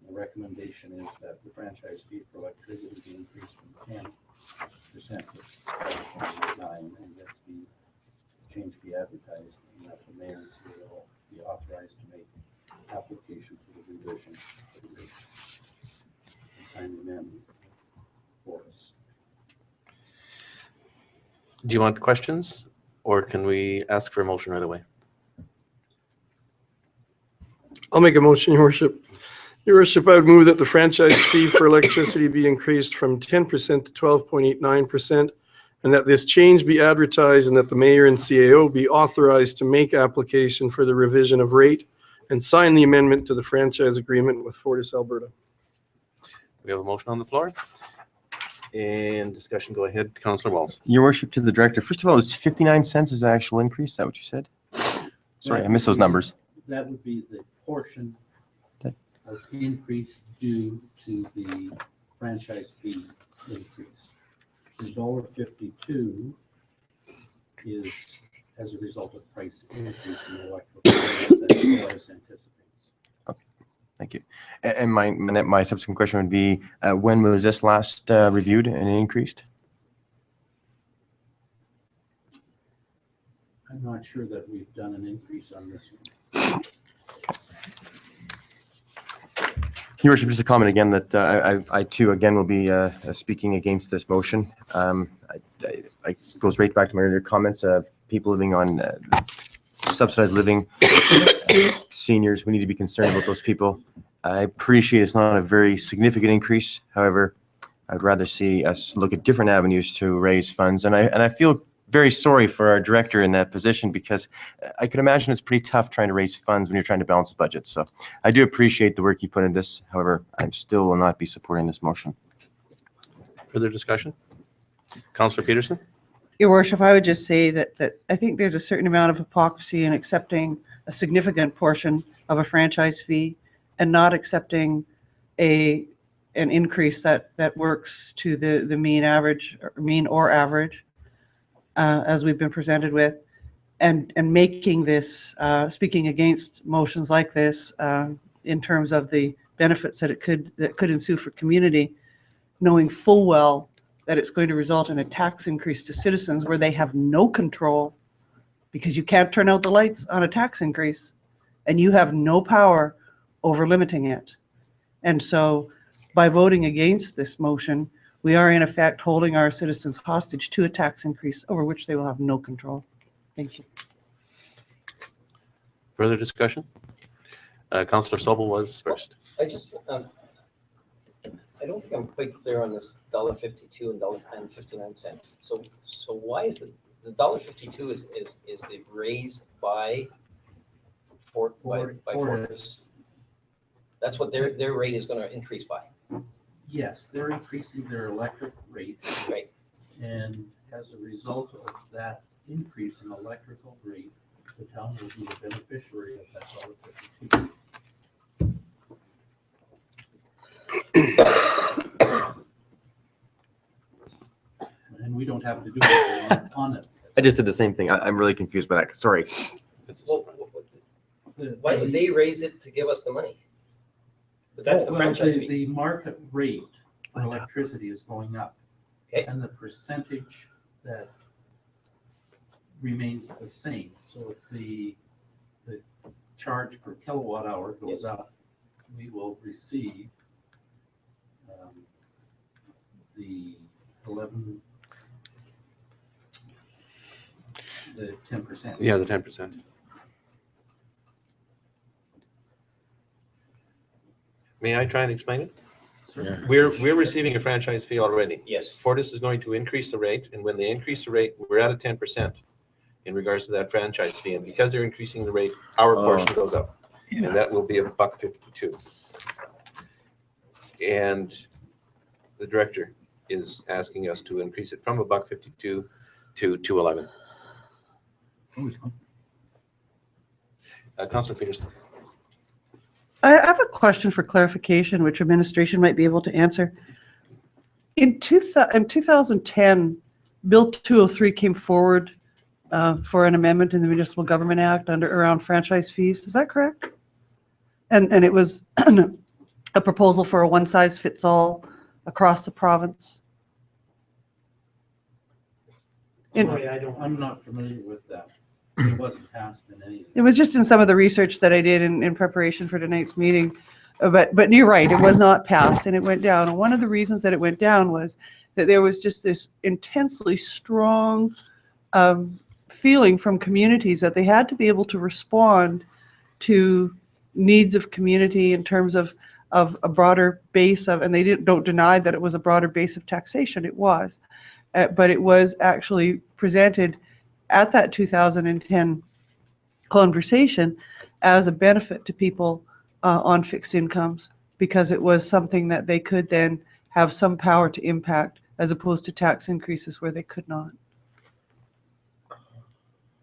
H: The recommendation is that the franchise fee for electricity be increased from 10% to 9%, and that the change be advertised, and that the mayor and CEO be authorized to make application for the revision of the rate. Sign the amendment for us.
A: Do you want questions, or can we ask for a motion right away?
F: I'll make a motion, Your Worship. Your Worship, I would move that the franchise fee for electricity be increased from 10% to 12.89%, and that this change be advertised and that the mayor and CAO be authorized to make application for the revision of rate and sign the amendment to the franchise agreement with Fortis Alberta.
A: We have a motion on the floor. And discussion, go ahead, Councillor Walls.
C: Your worship, to the director. First of all, is 59 cents is the actual increase? Is that what you said? Sorry, I missed those numbers.
H: That would be the portion
C: Okay.
H: of increase due to the franchise fee increase. The $1.52 is as a result of price increase in electrical that Fortis anticipates.
C: Thank you. And my subsequent question would be, when was this last reviewed and increased?
H: I'm not sure that we've done an increase on this one.
C: Your worship, just a comment again that I too again will be speaking against this motion. I goes right back to my earlier comments of people living on subsidized living, seniors. We need to be concerned about those people. I appreciate it's not a very significant increase. However, I'd rather see us look at different avenues to raise funds. And I feel very sorry for our director in that position, because I can imagine it's pretty tough trying to raise funds when you're trying to balance a budget. So I do appreciate the work you put in this. However, I still will not be supporting this motion.
A: Further discussion? Councillor Peterson?
B: Your Worship, I would just say that I think there's a certain amount of hypocrisy in accepting a significant portion of a franchise fee and not accepting an increase that works to the mean average, or mean or average, as we've been presented with, and making this, speaking against motions like this in terms of the benefits that could ensue for community, knowing full well that it's going to result in a tax increase to citizens where they have no control, because you can't turn out the lights on a tax increase and you have no power over limiting it. And so by voting against this motion, we are in effect holding our citizens hostage to a tax increase over which they will have no control. Thank you.
A: Further discussion? Councillor Sobel was first.
D: I just, I don't think I'm quite clear on this $1.52 and 59 cents. So why is the $1.52 is the raise by Fortis? That's what their rate is going to increase by.
H: Yes, they're increasing their electric rate.
D: Right.
H: And as a result of that increase in electrical rate, the town will be the beneficiary of that $1.52. And we don't have to do anything on it.
C: I just did the same thing. I'm really confused by that. Sorry.
D: Well, why would they raise it to give us the money? But that's the franchise fee.
H: The market rate for electricity is going up.
D: Okay.
H: And the percentage that remains the same. So if the charge per kilowatt hour goes up, we will receive the 11, the 10%.
A: Yeah, the 10%. May I try and explain it?
H: Sure.
A: We're receiving a franchise fee already.
D: Yes.
A: Fortis is going to increase the rate, and when they increase the rate, we're at a 10% in regards to that franchise fee. And because they're increasing the rate, our portion goes up, and that will be $1.52. And the director is asking us to increase it from $1.52 to $2.11. Councilor Peterson.
B: I have a question for clarification, which administration might be able to answer. In 2010, Bill 203 came forward for an amendment in the Municipal Government Act around franchise fees. Is that correct? And it was a proposal for a one-size-fits-all across the province.
H: Sorry, I'm not familiar with that. It wasn't passed in any.
B: It was just in some of the research that I did in preparation for tonight's meeting. But you're right, it was not passed and it went down. And one of the reasons that it went down was that there was just this intensely strong feeling from communities that they had to be able to respond to needs of community in terms of a broader base of, and they don't deny that it was a broader base of taxation, it was. But it was actually presented at that 2010 conversation as a benefit to people on fixed incomes, because it was something that they could then have some power to impact, as opposed to tax increases where they could not.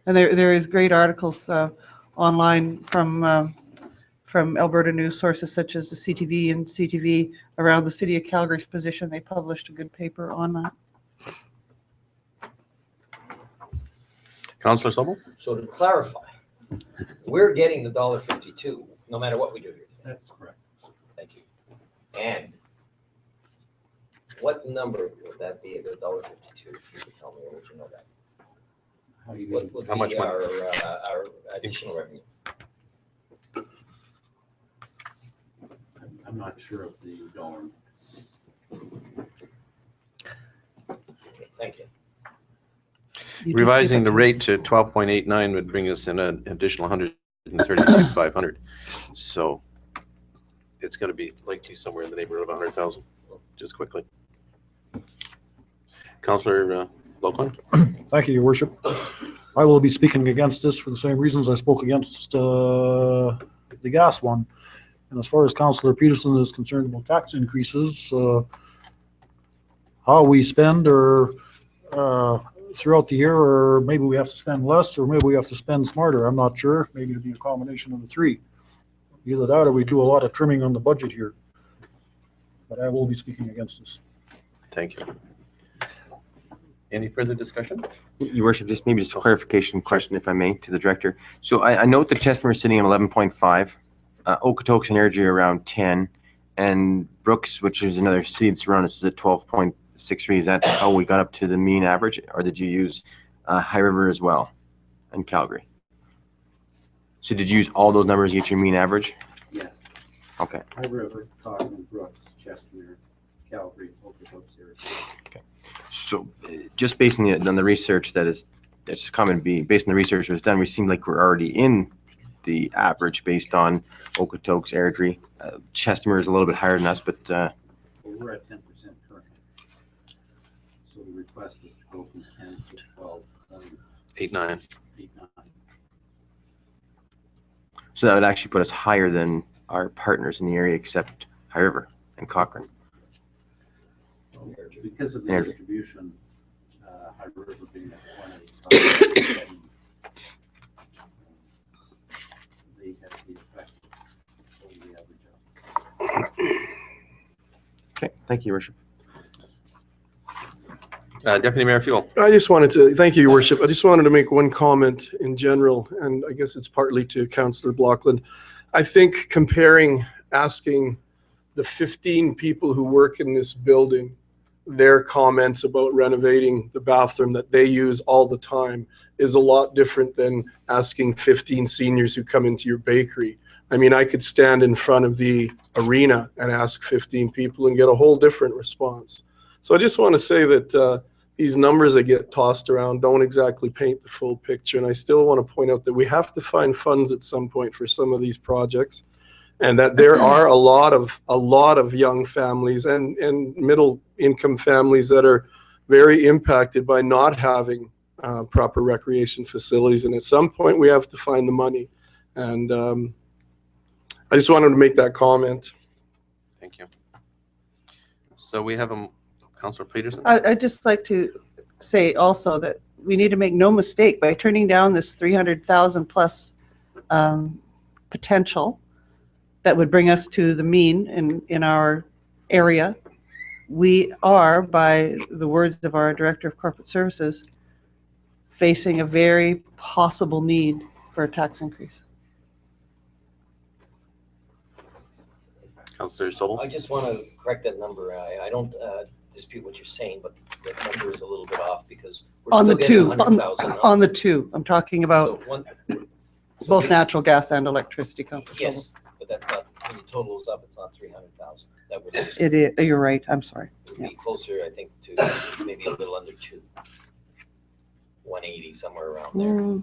B: And there is great articles online from Alberta news sources such as the CTV and CTV around the City of Calgary's position. They published a good paper on that.
A: Councilor Sobel?
D: So to clarify, we're getting the $1.52 no matter what we do here today.
H: That's correct.
D: Thank you. And what number would that be at $1.52? If you could tell me, or would you know that?
H: How do you
D: What
H: get
D: would
A: How much
D: be
A: money?
D: our additional revenue?
H: I'm not sure of the dollar.
D: Okay, thank you.
A: Revising the rate to 12.89 would bring us in an additional 132,500. So it's going to be likely somewhere in the neighborhood of 100,000, just quickly. Councillor Loveland?
I: Thank you, Your Worship. I will be speaking against this for the same reasons I spoke against the gas one. And as far as Councillor Peterson is concerned about tax increases, how we spend or throughout the year, or maybe we have to spend less, or maybe we have to spend smarter. I'm not sure. Maybe it'll be a combination of the three. Either that or we do a lot of trimming on the budget here. But I will be speaking against this.
A: Thank you. Any further discussion?
C: Your Worship, just maybe just a clarification question, if I may, to the director. So I note that Chestermere is sitting at 11.5, Okotoks and Airdrie around 10, and Brooks, which is another city that's around us, is at 12.63. Is that how we got up to the mean average, or did you use High River as well and Calgary? So did you use all those numbers to get your mean average?
H: Yes.
C: Okay.
H: High River, Cochrane, Brooks, Chestermere, Calgary, Okotoks,
C: Okay. So just based on the research that's common, based on the research that was done, we seem like we're already in the average based on Okotoks, Airdrie. Chestermere is a little bit higher than us, but
H: well, we're at 10% currently. So the request is to go from 10 to 12.89.
A: 8-9.
C: so that would actually put us higher than our partners in the area, except High River and Cochrane.
H: Because of the
C: Airdrie.
H: distribution, High River being at 180, they have the effect of the average out.
C: Okay, thank you, Your Worship.
A: Deputy Mayor Fuel.
F: I just wanted to, thank you, Your Worship. I just wanted to make one comment in general, and I guess it's partly to Councillor Blockland. I think asking the 15 people who work in this building their comments about renovating the bathroom that they use all the time is a lot different than asking 15 seniors who come into your bakery. I mean, I could stand in front of the arena and ask 15 people and get a whole different response. So I just want to say that these numbers that get tossed around don't exactly paint the full picture. And I still want to point out that we have to find funds at some point for some of these projects, and that there are a lot of young families and middle income families that are very impacted by not having proper recreation facilities. And at some point we have to find the money. And I just wanted to make that comment.
A: Thank you. So we have Councillor Peterson.
B: I'd just like to say also that we need to make no mistake, by turning down this 300,000 plus potential that would bring us to the mean in our area, we are, by the words of our Director of Corporate Services, facing a very possible need for a tax increase.
A: Councillor Sobel.
D: I just want to correct that number. I don't dispute what you're saying, but the number is a little bit off because we're
B: On the
D: still
B: two,
D: getting 100,000.
B: on the two, I'm talking about
D: So
B: both natural gas and electricity, Councillor Sobel.
D: yes, but that's not, when the total is up, it's not 300,000. That would
B: It is, you're right, I'm sorry.
D: be closer, I think, to maybe a little under 180, somewhere around there.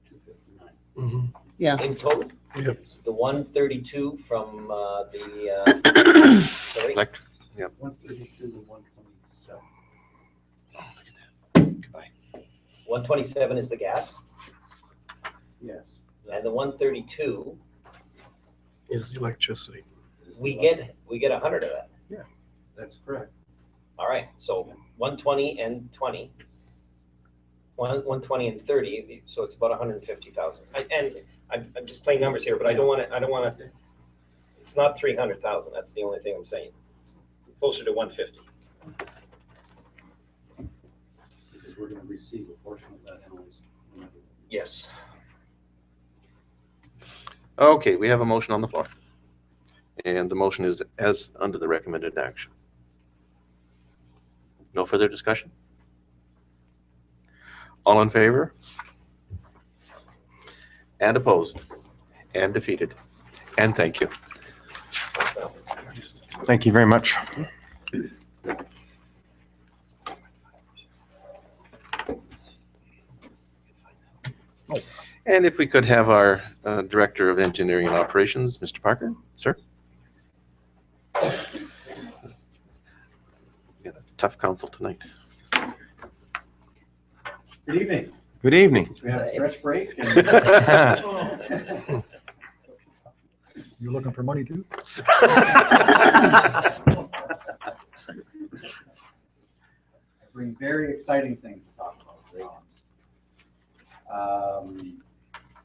H: 259.
B: Yeah,
D: In total?
F: Yep.
D: The 132 from the, sorry,
H: 132 and 127.
A: Goodbye.
D: 127 is the gas,
H: Yes.
D: and the 132,
F: Is the electricity.
D: we get 100 of that.
H: That's correct.
D: All right, so 120 and 20, 120 and 30, so it's about 150,000. And I'm just playing numbers here, but I don't want to, it's not 300,000, that's the only thing I'm saying. It's closer to 150.
H: Because we're going to receive a portion of that anyways.
D: Yes.
A: Okay, we have a motion on the floor. And the motion is as under the recommended action. No further discussion? All in favor? And opposed? And defeated? And thank you.
C: Thank you very much.
A: And if we could have our Director of Engineering and Operations, Mr. Parker, sir? We got a tough council tonight.
J: Good evening.
C: Good evening.
J: We had a stretch break.
I: You looking for money too?
J: I bring very exciting things to talk about.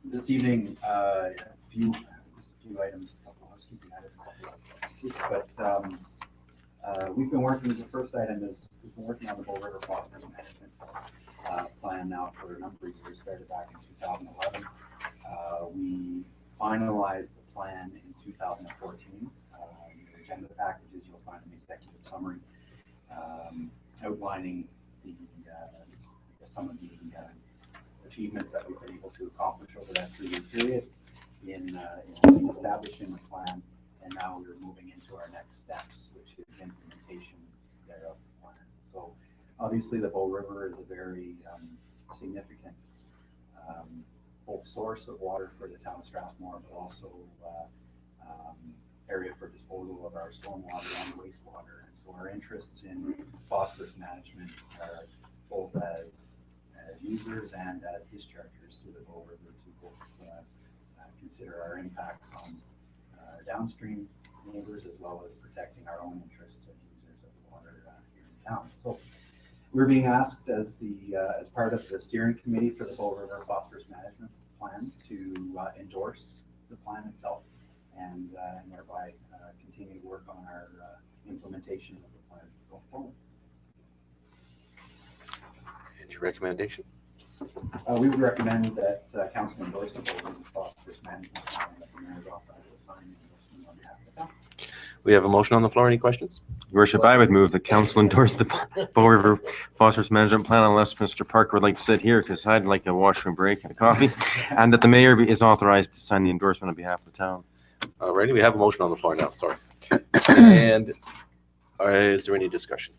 J: This evening, just a few items, a couple of housekeeping items. But we've been working, the first item is we've been working on the Bow River Phosphorus Management Plan now for a number of years, started back in 2011. We finalized the plan in 2014. In the agenda packages, you'll find an executive summary outlining some of the achievements that we've been able to accomplish over that 3-year period in establishing the plan, and now we're moving into our next steps, which is implementation thereof the plan. So obviously the Bow River is a very significant both source of water for the town of Strathmore, but also area for disposal of our stormwater and wastewater. And so our interests in phosphorus management are both as users and as dischargers to the Bow River to both consider our impacts on our downstream neighbors as well as protecting our own interests as users of the water here in town. So we're being asked as part of the steering committee for the Bow River Phosphorus Management Plan to endorse the plan itself and thereby continue to work on our implementation of the plan going forward.
A: And your recommendation?
J: We would recommend that council endorse the Bow River Phosphorus Management Plan that the mayor's office is signing on behalf of the town.
A: We have a motion on the floor. Any questions?
C: Your Worship, I would move the council endorse the Bow River Phosphorus Management Plan unless Mr. Parker would like to sit here because I'd like a washroom break and a coffee, and that the mayor is authorized to sign the endorsement on behalf of the town.
A: Alrighty, we have a motion on the floor now. Sorry. And is there any discussion?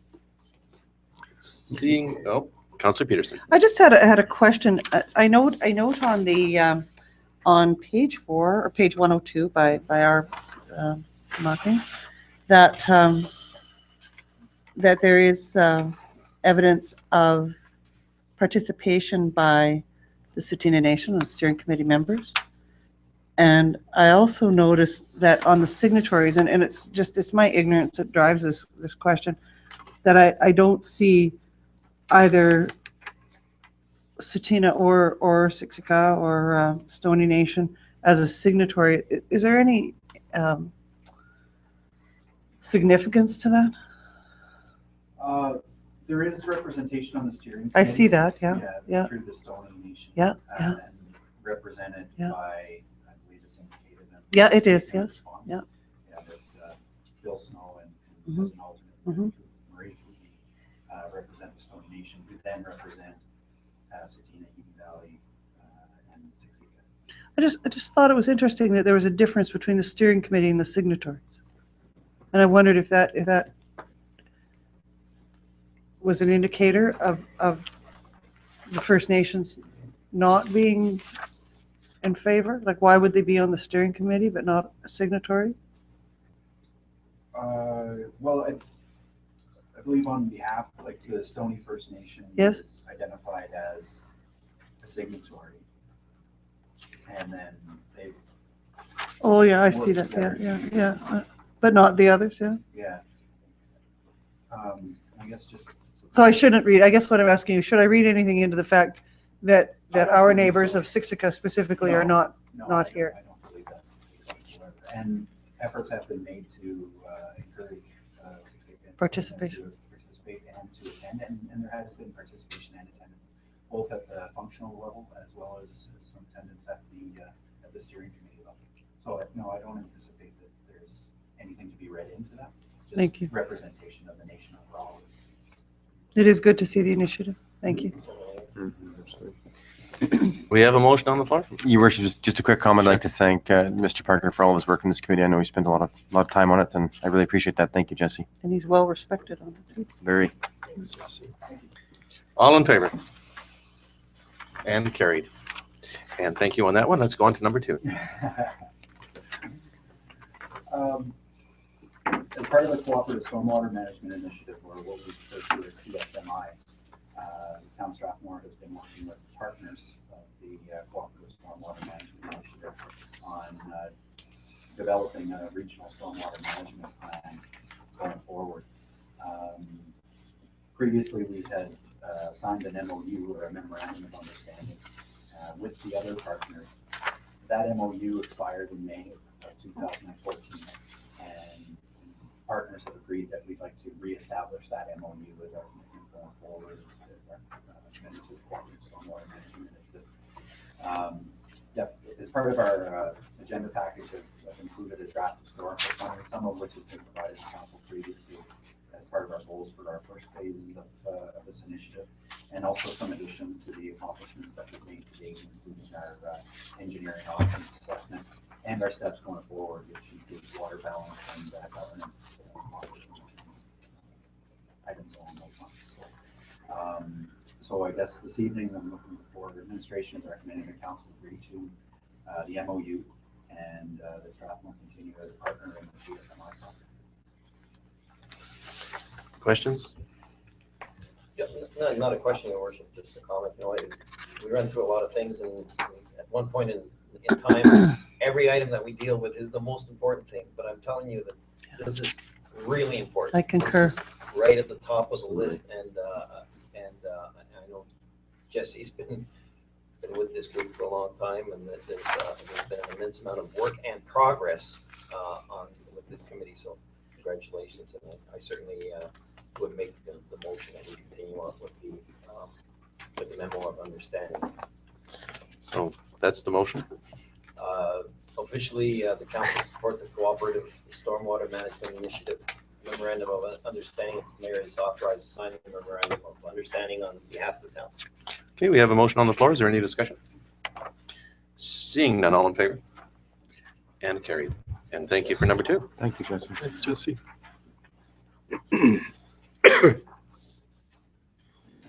A: Seeing, oh, Councillor Peterson.
B: I just had a question. I note on the, on page 4 or page 102 by our markings, that, that there is evidence of participation by the Tsuut'ina Nation and steering committee members. And I also noticed that on the signatories, and it's my ignorance that drives this question, that I don't see either Tsuut'ina or Siksika or Stoney Nation as a signatory. Is there any significance to that?
J: There is representation on the steering.
B: I see
J: committee,
B: that, yeah.
J: Through the Stoney Nation.
B: Yeah.
J: And represented
B: Yeah.
J: by, I believe it's indicated. in the
B: Yeah, it is,
J: statement of
B: yes.
J: response.
B: Yeah.
J: Yeah, that Bill Snow and
B: Mhm.
J: as an alternate,
B: Mhm.
J: Marie would be, represent the Stoney Nation, who then represent Tsuut'ina, Eden Valley, and Siksika.
B: I just thought it was interesting that there was a difference between the steering committee and the signatories. And I wondered if that was an indicator of the First Nations not being in favor? Like, why would they be on the steering committee but not a signatory?
J: Well, I believe on behalf, like the Stoney First Nation
B: Yes.
J: is identified as a signatory. And then they,
B: Oh, yeah, I see that, yeah. But not the others, yeah?
J: yeah. I guess just.
B: So I shouldn't read, I guess what I'm asking you, should I read anything into the fact that our neighbors of Siksika specifically are
J: No,
B: not here?
J: I don't believe that's the case whatsoever. And efforts have been made to encourage Siksika
B: Participation.
J: to participate and to attend, and there has been participation and attendance, both at the functional level as well as some attendance at the steering committee level. So no, I don't anticipate that there's anything to be read into that. Just
B: Thank you.
J: representation of the nation overall.
B: It is good to see the initiative. Thank you.
A: We have a motion on the floor?
C: Your Worship, just a quick comment. I'd like to thank Mr. Parker for all of his work in this committee. I know he spent a lot of time on it, and I really appreciate that. Thank you, Jesse.
B: And he's well respected on it too.
C: Very.
A: All in favor? And carried. And thank you on that one. Let's go on to number 2.
J: As part of the Cooperative Stormwater Management Initiative, or what we refer to as CSMI, the town of Strathmore has been working with partners of the Cooperative Stormwater Management Initiative on developing a regional stormwater management plan going forward. Previously, we had signed an MOU, or a memorandum of understanding, with the other partners. That MOU expired in May of 2014, and partners have agreed that we'd like to reestablish that MOU as our commitment going forward, as our commitment to the Cooperative Stormwater Management Initiative. As part of our agenda package, I've included a draft historical summary, some of which has been provided to council previously as part of our goals for our first phases of this initiative, and also some additions to the accomplishments that we've made to date, including our engineering options assessment and our steps going forward, which includes water balance and governance items along those lines. So I guess this evening I'm looking for administration is recommending the council agree to the MOU and the Strathmore continue as a partner in the CSMI project.
A: Questions?
D: Yeah, no, not a question, Your Worship, just a comment. You know, we run through a lot of things, and at one point in time, every item that we deal with is the most important thing. But I'm telling you that this is really important.
B: I concur.
D: This is right at the top of the list, and I know Jesse's been with this group for a long time, and that there's been an immense amount of work and progress with this committee. So congratulations, and I certainly would make the motion that we continue on with the memo of understanding.
A: So that's the motion.
D: Officially, the council support the Cooperative Stormwater Management Initiative memorandum of understanding. The mayor is authorized to sign the memorandum of understanding on behalf of the town.
A: Okay, we have a motion on the floor. Is there any discussion? Seeing none, all in favor? And carried. And thank you for number 2.
C: Thank you, Jesse.
F: Thanks, Jesse.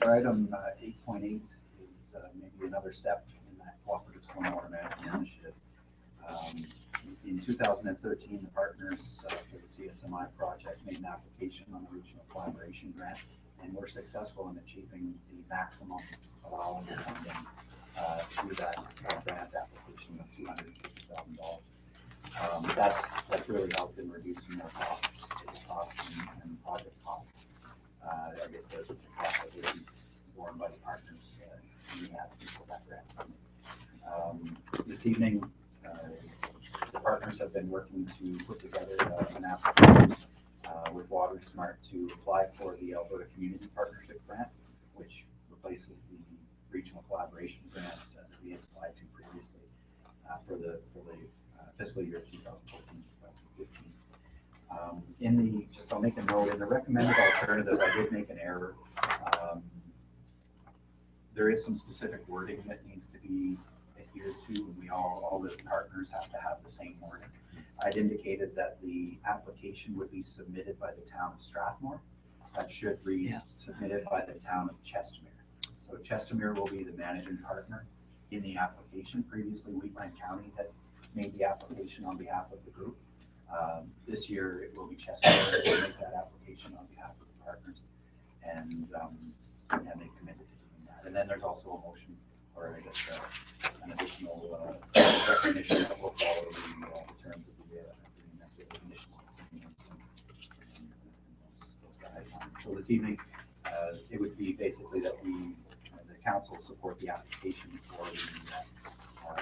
J: For item 8.8 is maybe another step in that cooperative stormwater management initiative. In 2013, the partners for the CSMI project made an application on the regional collaboration grant, and were successful in achieving the maximum allowable funding through that grant application of $250,000. That's really helped in reducing their costs and project costs. I guess the cost that would be borne by the partners in the absence of that grant. This evening, the partners have been working to put together an application with WaterSmart to apply for the Alberta Community Partnership Grant, which replaces the regional collaboration grants that we had applied to previously for the fiscal year 2014-2015. I'll make a note, in the recommended alternative, I did make an error. There is some specific wording that needs to be adhered to, and all the partners have to have the same wording. I'd indicated that the application would be submitted by the town of Strathmore. That should read submitted by the town of Chestermere. So Chestermere will be the managing partner in the application. Previously, Wheatland County had made the application on behalf of the group. This year, it will be Chestermere that will make that application on behalf of the partners, and they committed to doing that. And then there's also a motion, or I guess an additional recognition that will follow the terms of the agreement with the conditional agreement and those guidelines. So this evening, it would be basically that the council support the application for the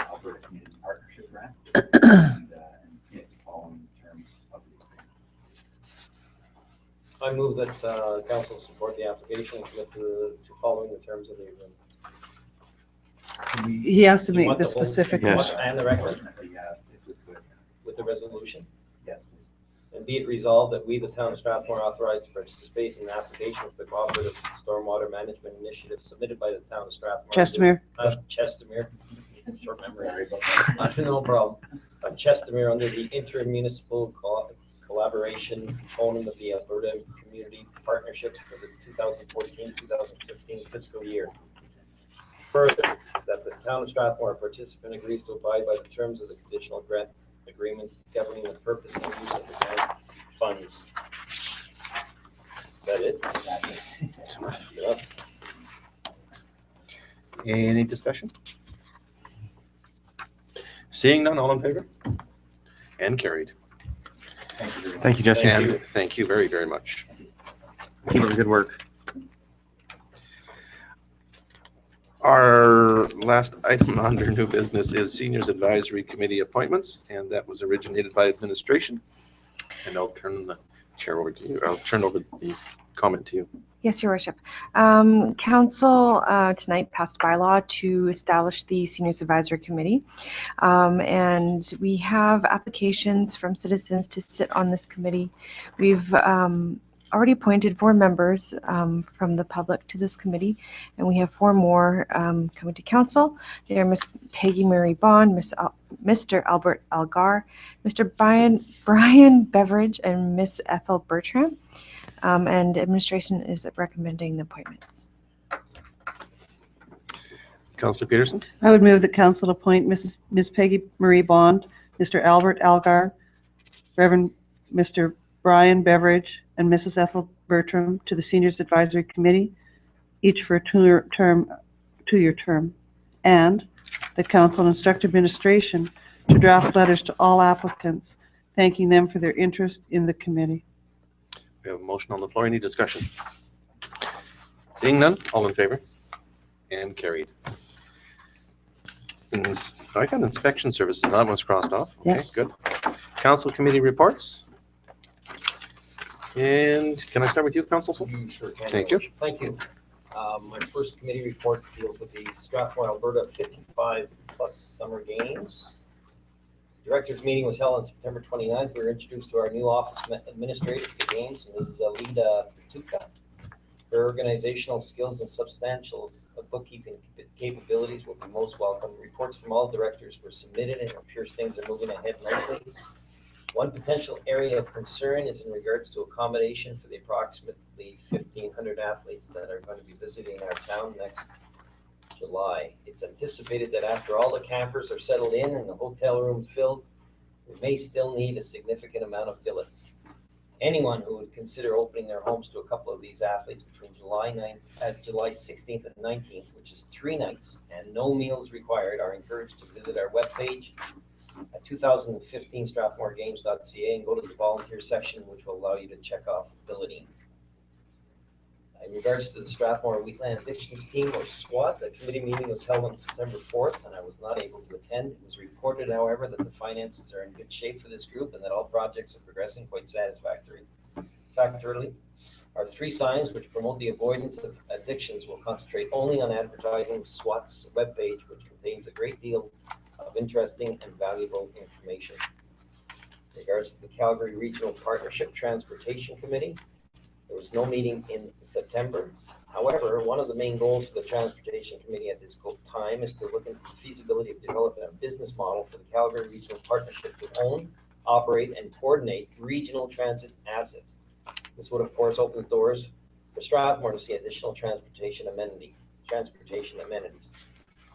J: Alberta Community Partnership Grant and the following terms of the agreement.
D: I move that council support the application and commit to following the terms of the agreement.
B: He has to
D: You
B: make
D: want
B: the
D: whole-
B: specific.
C: Yes.
D: And the recommend
J: Yeah, if we could.
D: with the resolution.
J: Yes, please.
D: And be it resolved that we, the town of Strathmore, authorized to participate in the application for the cooperative stormwater management initiative submitted by the town of Strathmore.
B: Chestermere.
D: Chestermere. Short memory. No problem. Chestermere under the intermunicipal collaboration component of the Alberta Community Partnership for the 2014-2015 fiscal year. Further, that the town of Strathmore, a participant, agrees to abide by the terms of the conditional grant agreement governing the purpose and use of the grant funds. Is that it?
A: That's enough.
D: Yeah.
A: Any discussion? Seeing none, all in favor? And carried.
J: Thank you very much.
C: Thank you, Jesse.
A: And thank you very, very much.
C: Keep up the good work.
A: Our last item under new business is Seniors Advisory Committee appointments, and that was originated by administration. And I'll turn the chair over to you. I'll turn over the comment to you.
E: Yes, Your Worship. Council tonight passed bylaw to establish the Seniors Advisory Committee. And we have applications from citizens to sit on this committee. We've already appointed 4 members from the public to this committee, and we have 4 more coming to council. They are Ms. Peggy Marie Bond, Mr. Albert Algar, Mr. Brian Beveridge, and Ms. Ethel Bertram. And administration is recommending the appointments.
A: Councillor Peterson?
B: I would move that council appoint Ms. Peggy Marie Bond, Mr. Albert Algar, Reverend Mr. Brian Beveridge, and Mrs. Ethel Bertram to the Seniors Advisory Committee, each for a 2-year term, and the council instruct administration to draft letters to all applicants, thanking them for their interest in the committee.
A: We have a motion on the floor. Any discussion? Seeing none, all in favor? And carried. I got inspection services. That one's crossed off. Okay,
B: Yes.
A: good. Council committee reports. And can I start with you, Council?
D: You sure can.
A: Thank you.
D: Thank you. My first committee report deals with the Strathmore, Alberta 55-plus Summer Games. Directors meeting was held on September 29th. We were introduced to our new office administrator for the games, Mrs. Alida Tuka. Her organizational skills and substantial bookkeeping capabilities will be most welcome. Reports from all directors were submitted, and it appears things are moving ahead nicely. One potential area of concern is in regards to accommodation for the approximately 1,500 athletes that are going to be visiting our town next July. It's anticipated that after all the campers are settled in and the hotel rooms filled, we may still need a significant amount of billets. Anyone who would consider opening their homes to a couple of these athletes between July 16th and 19th, which is 3 nights and no meals required, are encouraged to visit our webpage at 2015strathmoregames.ca and go to the volunteer section, which will allow you to check off billeting. In regards to the Strathmore Wheatland Addictions Team, or SWAT, a committee meeting was held on September 4th, and I was not able to attend. It was reported, however, that the finances are in good shape for this group and that all projects are progressing quite satisfactorily. Our 3 signs, which promote the avoidance of addictions, will concentrate only on advertising SWAT's webpage, which contains a great deal of interesting and valuable information. In regards to the Calgary Regional Partnership Transportation Committee, there was no meeting in September. However, one of the main goals of the Transportation Committee at this time is to look into the feasibility of developing a business model for the Calgary Regional Partnership to own, operate, and coordinate regional transit assets. This would, of course, open the doors for Strathmore to see additional transportation amenities.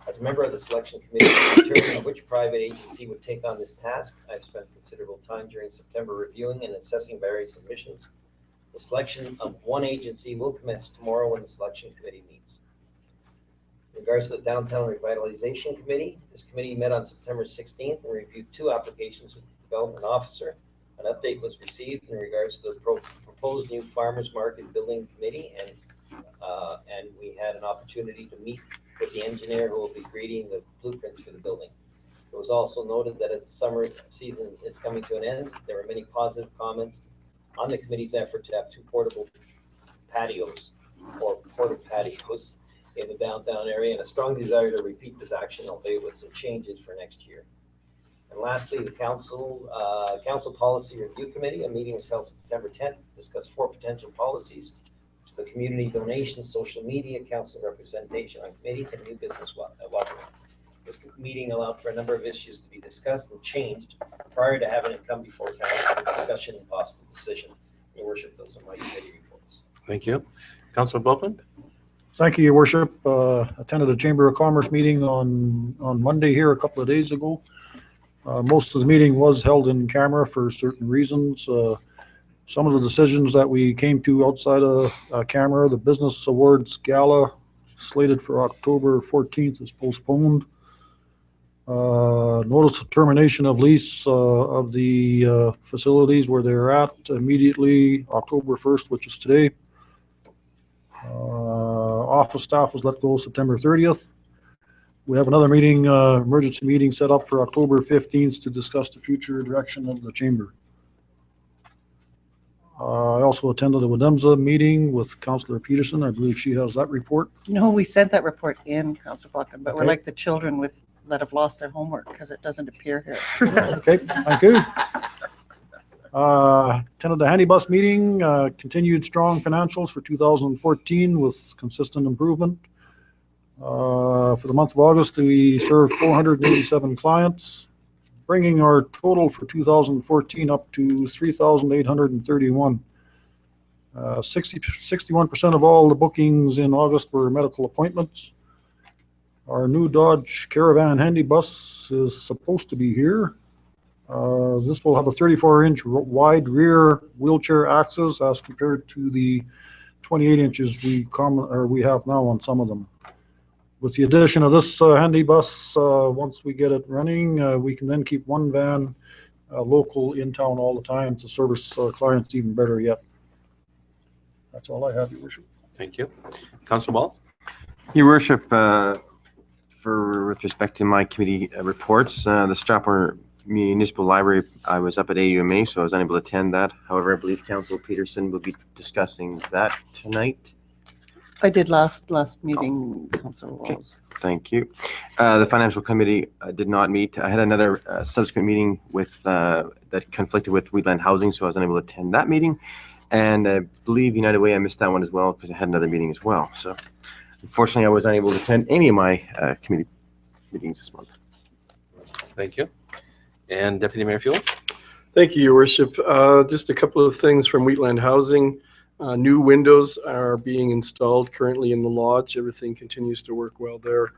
D: As a member of the selection committee to determine which private agency would take on this task, I've spent considerable time during September reviewing and assessing various submissions. The selection of one agency will commence tomorrow when the selection committee meets. In regards to the Downtown Revitalization Committee, this committee met on September 16th and reviewed 2 applications with the development officer. An update was received in regards to the proposed new farmers market building committee, and we had an opportunity to meet with the engineer who will be creating the blueprints for the building. It was also noted that as the summer season is coming to an end, there were many positive comments on the committee's effort to have 2 portable patios or porta patios in the downtown area, and a strong desire to repeat this action, albeit with some changes for next year. And lastly, the Council Policy Review Committee, a meeting was held September 10th to discuss 4 potential policies: the community donations, social media, council representation on committees, and new business welcoming. This meeting allowed for a number of issues to be discussed and changed prior to having it come before council for discussion and possible decision. Your worship, those are my committee reports.
A: Thank you. Councilor Boatman?
I: Thank you, Your Worship. Attended a Chamber of Commerce meeting on Monday here a couple of days ago. Most of the meeting was held in camera for certain reasons. Some of the decisions that we came to outside of camera, the Business Awards Gala slated for October 14th is postponed. Notice of termination of lease of the facilities where they're at immediately October 1st, which is today. Office staff was let go September 30th. We have another meeting, emergency meeting set up for October 15th to discuss the future direction of the chamber. I also attended a Wademza meeting with Councillor Peterson. I believe she has that report.
B: No, we sent that report in, Councillor Falcon, but we're
I: Okay.
B: like the children that have lost their homework because it doesn't appear here.
I: Okay, thank you. Attended the Handy Bus meeting, continued strong financials for 2014 with consistent improvement. For the month of August, we served 487 clients, bringing our total for 2014 up to 3,831. 61% of all the bookings in August were medical appointments. Our new Dodge Caravan Handy Bus is supposed to be here. This will have a 34-inch wide rear wheelchair access as compared to the 28 inches we have now on some of them. With the addition of this handy bus, once we get it running, we can then keep one van local in town all the time to service clients even better yet. That's all I have, Your Worship.
A: Thank you. Councilor Walz?
C: Your Worship, with respect to my committee reports, the Strathmore Municipal Library, I was up at AUMA, so I was unable to attend that. However, I believe Councilor Peterson will be discussing that tonight.
B: I did last meeting, Councillor Walz.
C: Okay. Thank you. The Financial Committee did not meet. I had another subsequent meeting with that conflicted with Wheatland Housing, so I was unable to attend that meeting. And I believe United Way, I missed that one as well because I had another meeting as well. So unfortunately, I was unable to attend any of my committee meetings this month.
A: Thank you. And Deputy Mayor Fuel?
F: Thank you, Your Worship. Just a couple of things from Wheatland Housing. New windows are being installed currently in the lodge. Everything continues to work well there.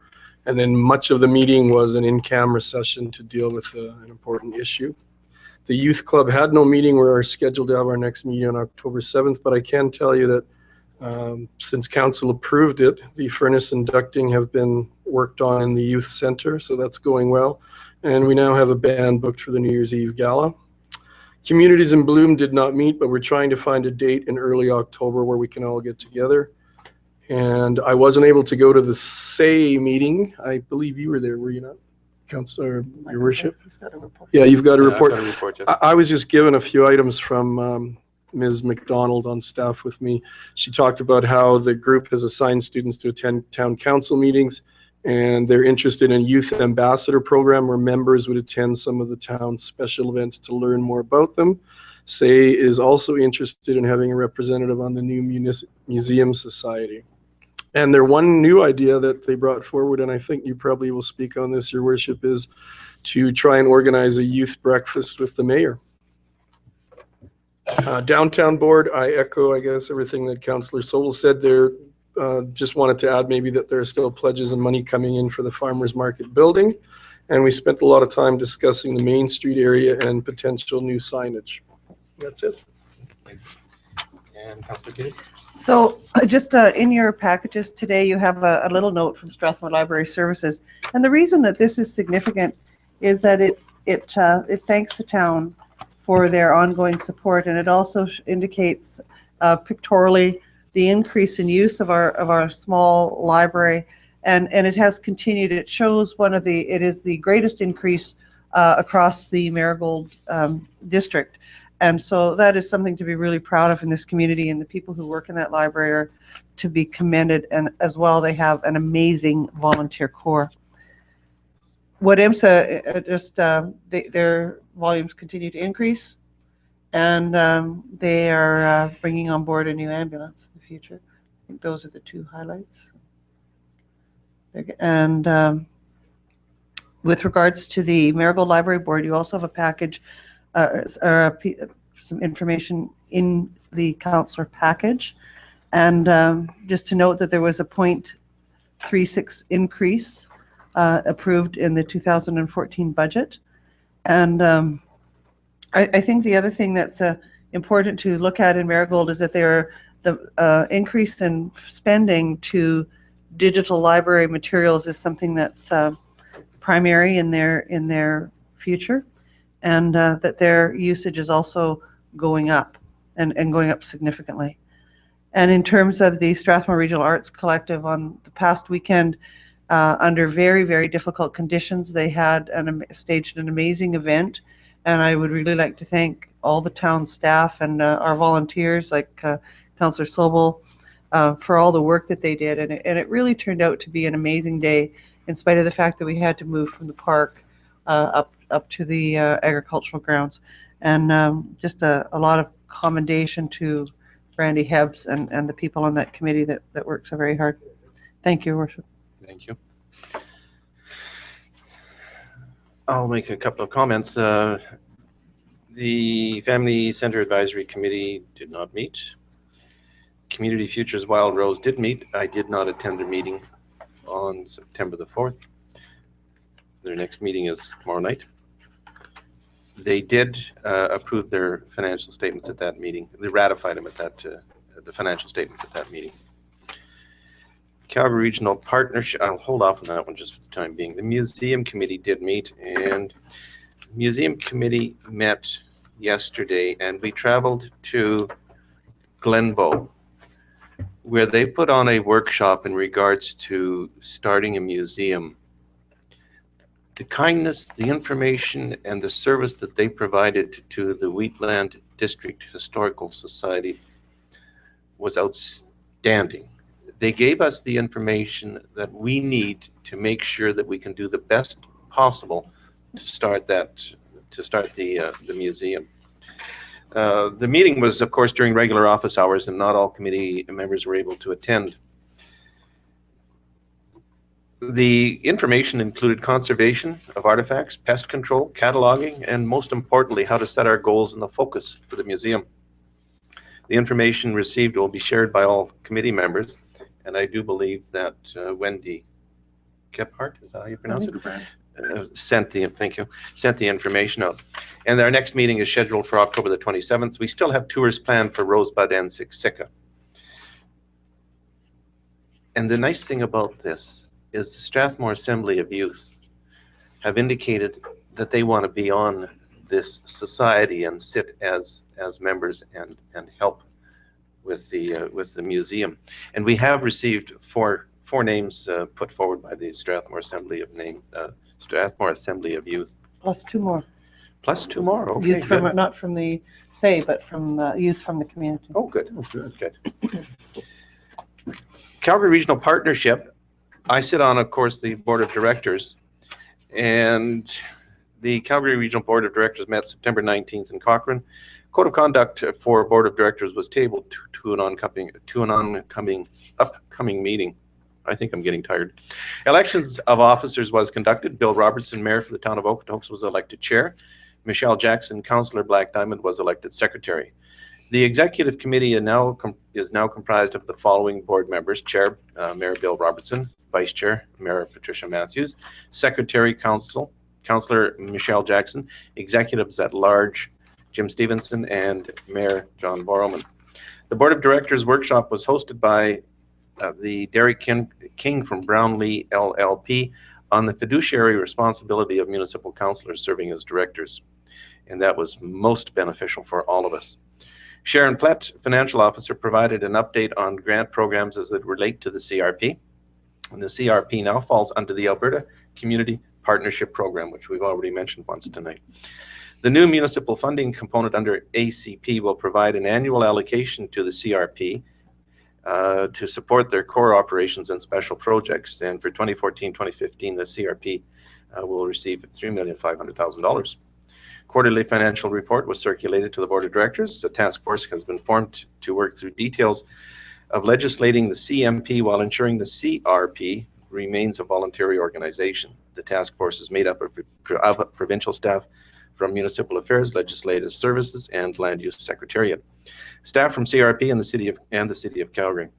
F: And then much of the meeting was an in-camera session to deal with an important issue. The youth club had no meeting. We're scheduled to have our next meeting on October 7th, but I can tell you that since council approved it, the furnace and ducting have been worked on in the youth center, so that's going well. And we now have a band booked for the New Year's Eve gala. Communities in Bloom did not meet, but we're trying to find a date in early October where we can all get together. And I wasn't able to go to the SAY meeting. I believe you were there, were you not, Councillor, Your Worship? Yeah, you've got a report.
A: I've got a report, yes.
F: I was just given a few items from Ms. McDonald on staff with me. She talked about how the group has assigned students to attend town council meetings, and they're interested in a youth ambassador program where members would attend some of the town's special events to learn more about them. SAY is also interested in having a representative on the new museum society. And their one new idea that they brought forward, and I think you probably will speak on this, Your Worship, is to try and organize a youth breakfast with the mayor. Downtown board, I echo, I guess, everything that Councillor Sobel said there. Just wanted to add maybe that there are still pledges and money coming in for the farmers market building. And we spent a lot of time discussing the Main Street area and potential new signage. That's it.
A: And Councillor Petey?
B: So just in your packages today, you have a little note from Strathmore Library Services. And the reason that this is significant is that it thanks the town for their ongoing support, and it also indicates pictorially the increase in use of our small library, and it has continued. It shows it is the greatest increase across the Marigold district. And so that is something to be really proud of in this community, and the people who work in that library are to be commended. And as well, they have an amazing volunteer corps. What IMSA, their volumes continue to increase, and they are bringing on board a new ambulance in the future. I think those are the two highlights. And with regards to the Marigold Library Board, you also have a package some information in the councillor package. And just to note that there was a 0.36 increase approved in the 2014 budget. And I think the other thing that's important to look at in Marigold is that the increase in spending to digital library materials is something that's primary in their future. And that their usage is also going up and going up significantly. And in terms of the Strathmore Regional Arts Collective, on the past weekend, under very, very difficult conditions, they had staged an amazing event. And I would really like to thank all the town staff and our volunteers like Councillor Sobel for all the work that they did. And it really turned out to be an amazing day, in spite of the fact that we had to move from the park up to the agricultural grounds. And just a lot of commendation to Brandy Hebbs and the people on that committee that work so very hard. Thank you, Your Worship.
A: Thank you. I'll make a couple of comments. The Family Center Advisory Committee did not meet. Community Futures Wild Rose did meet. I did not attend their meeting on September the 4th. Their next meeting is tomorrow night. They did approve their financial statements at that meeting. They ratified them at the financial statements at that meeting. Calgary Regional Partnership, I'll hold off on that one just for the time being. The Museum Committee did meet, and the Museum Committee met yesterday, and we traveled to Glenbow, where they put on a workshop in regards to starting a museum. The kindness, the information, and the service that they provided to the Wheatland District Historical Society was outstanding. They gave us the information that we need to make sure that we can do the best possible to start the museum. The meeting was, of course, during regular office hours, and not all committee members were able to attend. The information included conservation of artifacts, pest control, cataloging, and most importantly, how to set our goals and the focus for the museum. The information received will be shared by all committee members, and I do believe that Wendy Gephardt, is that how you pronounce it? Sent the information out. And our next meeting is scheduled for October the 27th. We still have tours planned for Rosebud and Siksika. And the nice thing about this is the Strathmore Assembly of Youth have indicated that they want to be on this society and sit as members and help with the museum. And we have received four names put forward by the Strathmore Assembly of Youth.
B: Plus two more.
A: Plus two more. Okay.
B: Youth from,
A: Good.
B: not from the SAY, but from the youth from the community.
A: Oh, good. Good. Calgary Regional Partnership. I sit on, of course, the board of directors, and the Calgary Regional Board of Directors met September 19th in Cochrane. Code of conduct for board of directors was tabled to an upcoming meeting. I think I'm getting tired. Elections of officers was conducted. Bill Robertson, mayor for the town of Okotoks, was elected chair. Michelle Jackson, councillor Black Diamond, was elected secretary. The executive committee is now comprised of the following board members: chair, Mayor Bill Robertson; vice chair, Mayor Patricia Matthews; secretary, councillor Michelle Jackson; executives at large, Jim Stevenson; and Mayor John Borrowman. The board of directors workshop was hosted by the Derek King from Brownlee LLP on the fiduciary responsibility of municipal councillors serving as directors. And that was most beneficial for all of us. Sharon Plett, financial officer, provided an update on grant programs as they relate to the CRP. And the CRP now falls under the Alberta Community Partnership Program, which we've already mentioned once tonight. The new municipal funding component under ACP will provide an annual allocation to the CRP to support their core operations and special projects. And for 2014-2015, the CRP will receive $3,500,000. Quarterly financial report was circulated to the board of directors. A task force has been formed to work through details of legislating the CMP while ensuring the CRP remains a voluntary organization. The task force is made up of provincial staff from Municipal Affairs, Legislative Services, and Land Use Secretariat. Staff from CRP and the City of Calgary.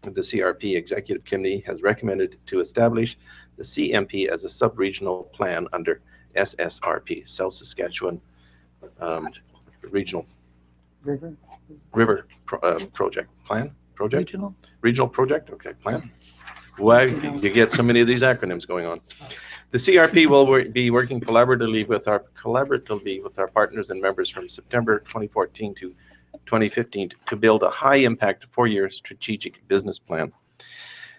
A: The CRP Executive Committee has recommended to establish the CMP as a sub-regional plan under SSRP, South Saskatchewan Regional River Project Plan. Regional Project, okay, plan. Why you get so many of these acronyms going on? The CRP will be working collaboratively with our partners and members from September 2014 to 2015 to build a high-impact 4-year strategic business plan.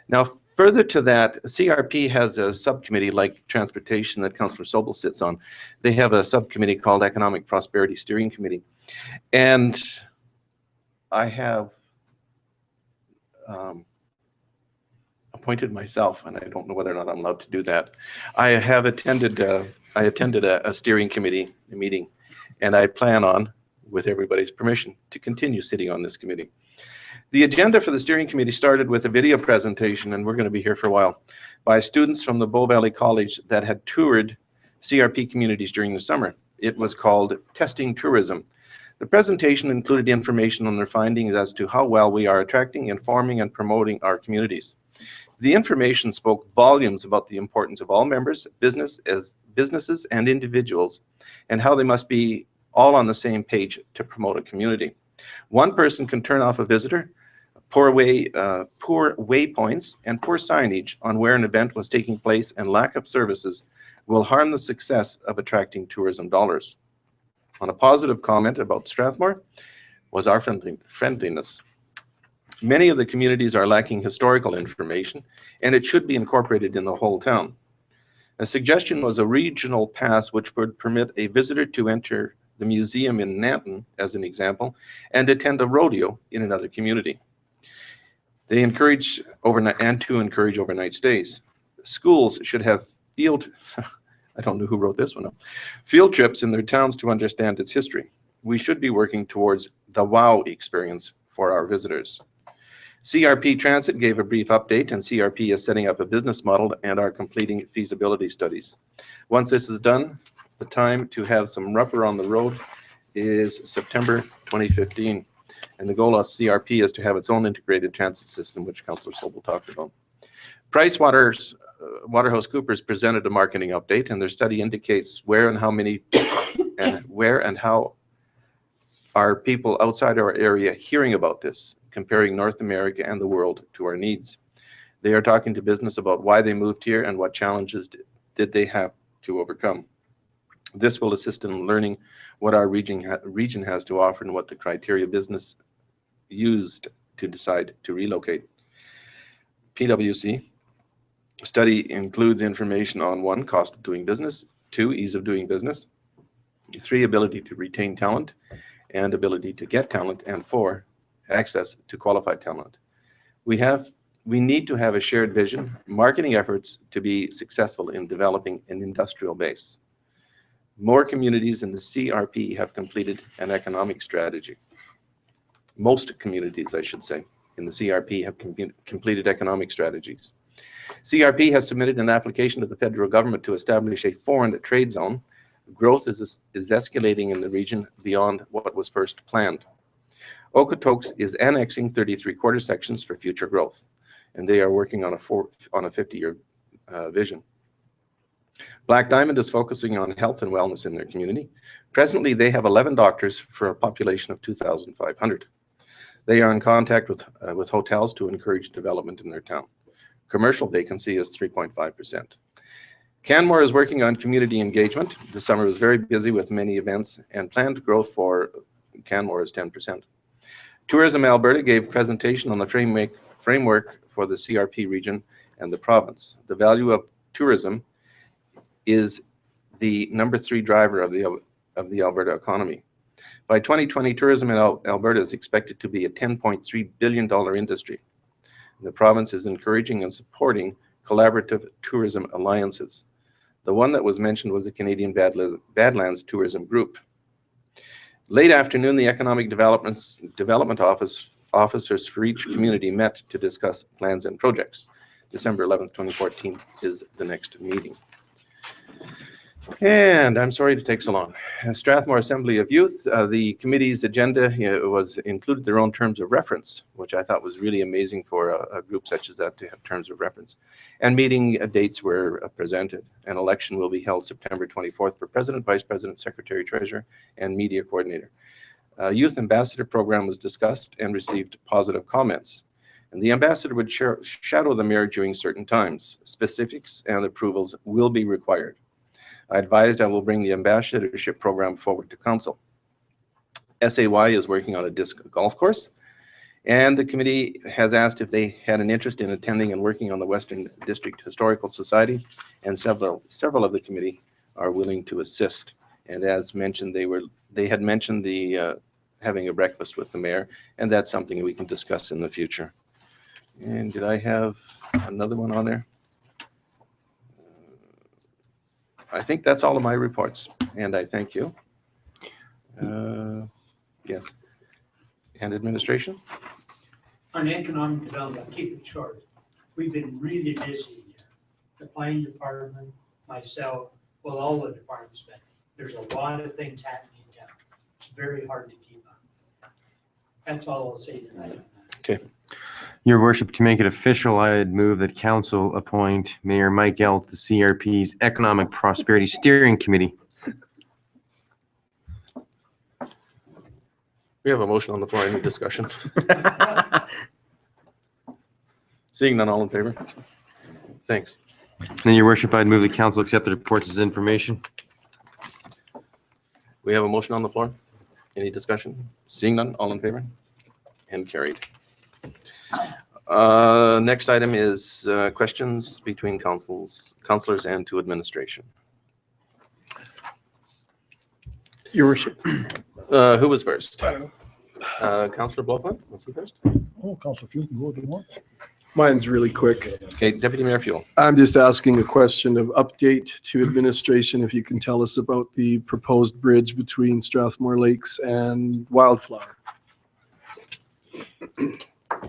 A: Now, further to that, CRP has a subcommittee like transportation that Councillor Sobel sits on. They have a subcommittee called Economic Prosperity Steering Committee, and I have appointed myself, and I don't know whether or not I'm allowed to do that. I have attended a steering committee meeting, and I plan on, with everybody's permission, to continue sitting on this committee. The agenda for the steering committee started with a video presentation, and we're going to be here for a while, by students from the Bow Valley College that had toured CRP communities during the summer. It was called Testing Tourism. The presentation included information on their findings as to how well we are attracting, informing, and promoting our communities. The information spoke volumes about the importance of all members, businesses, and individuals, and how they must be all on the same page to promote a community. One person can turn off a visitor. Poor waypoints and poor signage on where an event was taking place and lack of services will harm the success of attracting tourism dollars. On a positive comment about Strathmore was our friendliness. Many of the communities are lacking historical information, and it should be incorporated in the whole town. A suggestion was a regional pass which would permit a visitor to enter the museum in Nanton, as an example, and attend a rodeo in another community. They encourage overnight stays. Schools should have I don't know who wrote this one up, field trips in their towns to understand its history. We should be working towards the wow experience for our visitors. CRP Transit gave a brief update, and CRP is setting up a business model and are completing feasibility studies. Once this is done, the time to have some rubber on the road is September 2015. And the goal of CRP is to have its own integrated transit system, which Councillor Sobel talked about. PricewaterhouseCoopers presented a marketing update, and their study indicates where and how many and how are people outside our area hearing about this, comparing North America and the world to our needs. They are talking to business about why they moved here and what challenges did they have to overcome. This will assist in learning what our region has to offer and what the criteria business used to decide to relocate. PwC study includes information on 1, cost of doing business, 2, ease of doing business, 3, ability to retain talent and ability to get talent, and 4, access to qualified talent. We need to have a shared vision, marketing efforts to be successful in developing an industrial base. More communities in the CRP have completed an economic strategy. Most communities, I should say, in the CRP have completed economic strategies. CRP has submitted an application to the federal government to establish a foreign trade zone. Growth is escalating in the region beyond what was first planned. Okotoks is annexing 33 quarter sections for future growth, and they are working on a 50-year vision. Black Diamond is focusing on health and wellness in their community. Presently, they have 11 doctors for a population of 2,500. They are in contact with hotels to encourage development in their town. Commercial vacancy is 3.5%. Canmore is working on community engagement. The summer was very busy with many events, and planned growth for Canmore is 10%. Tourism Alberta gave presentation on the framework for the CRP region and the province. The value of tourism is the number 3 driver of the Alberta economy. By 2020, tourism in Alberta is expected to be a $10.3 billion industry. The province is encouraging and supporting collaborative tourism alliances. The one that was mentioned was the Canadian Badlands Tourism Group. Late afternoon, the Economic Development officers for each community met to discuss plans and projects. December 11th, 2014 is the next meeting. And I'm sorry to take so long. Strathmore Assembly of Youth, the committee's agenda was included their own terms of reference, which I thought was really amazing for a group such as that to have terms of reference. And meeting dates were presented. An election will be held September 24th for President, Vice President, Secretary, Treasurer, and Media Coordinator. Youth Ambassador program was discussed and received positive comments. And the ambassador would shadow the mayor during certain times. Specifics and approvals will be required. I advised I will bring the ambassadorship program forward to council. SAY is working on a disc golf course, and the committee has asked if they had an interest in attending and working on the Western District Historical Society, and several of the committee are willing to assist. And as mentioned, they had mentioned the having a breakfast with the mayor, and that's something we can discuss in the future. And did I have another one on there? I think that's all of my reports, and I thank you. Yes. And administration?
K: On economic development, keep it short. We've been really busy here. The planning department, myself, well, all the departments, but there's a lot of things happening in town. It's very hard to keep up. That's all I'll say tonight.
A: Okay.
C: Your worship, to make it official, I'd move that council appoint Mayor Mike Elt to CRP's Economic Prosperity Steering Committee.
A: We have a motion on the floor. Any discussion? Seeing none, all in favor? Thanks.
C: And your worship, I'd move that council accept the reports as information.
A: We have a motion on the floor. Any discussion? Seeing none, all in favor? And carried. Next item is questions between councillors and to administration.
F: Your worship.
A: Who was first? Councillor Blockland, was he first?
I: Oh, Councillor Fuel can go if you want.
F: Mine's really quick.
A: Okay, Deputy Mayor Fuel.
F: I'm just asking a question of update to administration, if you can tell us about the proposed bridge between Strathmore Lakes and Wildflower.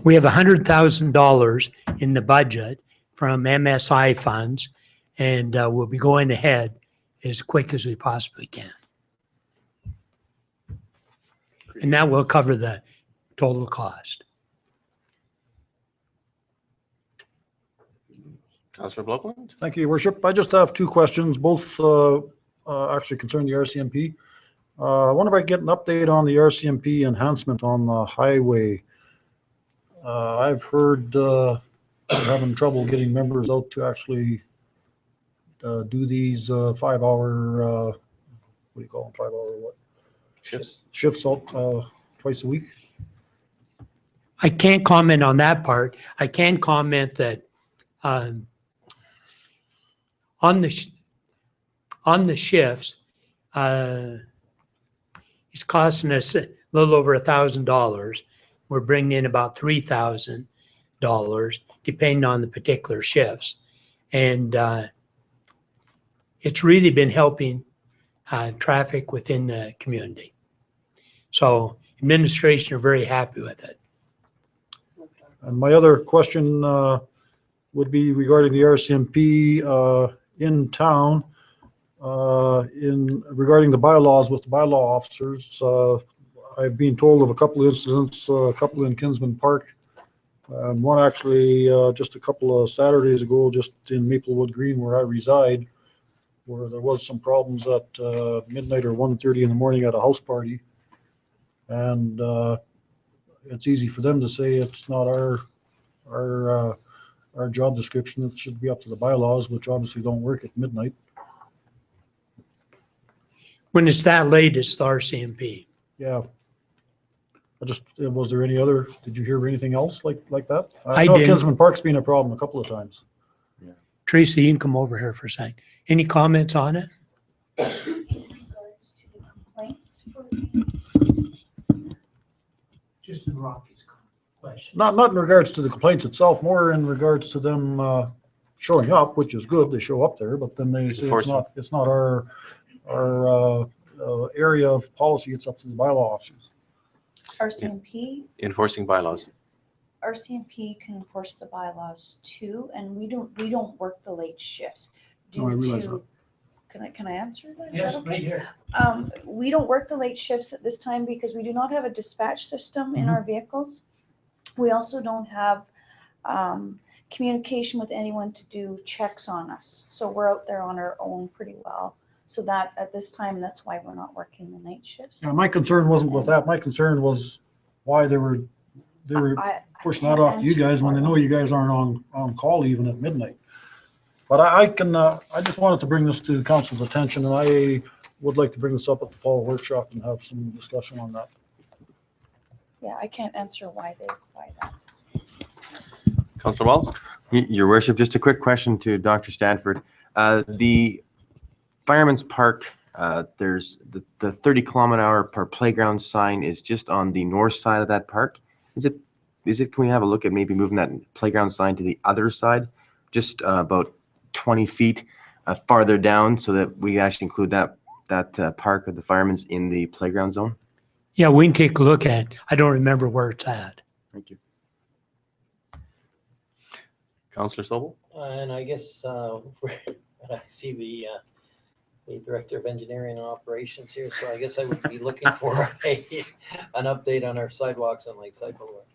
K: We have $100,000 in the budget from MSI funds, and we'll be going ahead as quick as we possibly can. And that will cover the total cost.
A: Councillor Blokeland?
I: Thank you, Your Worship. I just have two questions, both actually concern the RCMP. I wonder if I can get an update on the RCMP enhancement on the highway. I've heard they're having trouble getting members out to actually do these 5-hour, what do you call them, 5-hour what? Shifts out twice a week.
K: I can't comment on that part. I can comment that on the shifts, it's costing us a little over $1,000. We're bringing in about $3,000, depending on the particular shifts, and it's really been helping traffic within the community. So administration are very happy with it.
I: And my other question would be regarding the RCMP in town, regarding the bylaws with the bylaw officers. I've been told of a couple of incidents, a couple in Kinsman Park. One actually just a couple of Saturdays ago, just in Maplewood Green where I reside, where there was some problems at midnight or 1:30 in the morning at a house party. And it's easy for them to say it's not our job description. It should be up to the bylaws, which obviously don't work at midnight.
K: When it's that late, it's the RCMP.
I: Yeah. Was there any other, did you hear anything else like that?
K: I
I: know
K: didn't.
I: Kinsman Park's been a problem a couple of times.
K: Tracy, you can come over here for a second. Any comments on it?
G: In regards to the complaints for
K: Just in Rocky's question.
I: Not in regards to the complaints itself, more in regards to them showing up, which is good. They show up there, but then they say it's not our area of policy. It's up to the bylaw officers.
G: RCMP,
A: Enforcing bylaws.
G: RCMP can enforce the bylaws too, and we don't work the late shifts.
I: No, I realize
G: due to- Can I answer that? Is
K: Yes,
G: that okay?
K: right here.
G: We don't work the late shifts at this time because we do not have a dispatch system in our vehicles. We also don't have communication with anyone to do checks on us. So we're out there on our own pretty well. So that at this time, that's why we're not working the night shifts.
I: Yeah, my concern wasn't with that. My concern was why they were
G: I
I: pushing
G: can't
I: that off to you
G: answer
I: guys when they know you guys aren't on call even at midnight. But I just wanted to bring this to the council's attention, and I would like to bring this up at the fall workshop and have some discussion on that.
G: Yeah, I can't answer why that.
A: Councillor Walls?
C: Your Worship, just a quick question to Dr. Stanford. The Fireman's Park, there's the 30-kilometer-hour per playground sign is just on the north side of that park. Can we have a look at maybe moving that playground sign to the other side, just about 20 feet farther down, so that we actually include that park of the firemen's in the playground zone?
K: Yeah, we can take a look at it. I don't remember where it's at.
C: Thank you.
A: Councillor Sobel?
D: And I guess I see the Director of Engineering and Operations here, so I guess I would be looking for an update on our sidewalks on Lakeside Boulevard.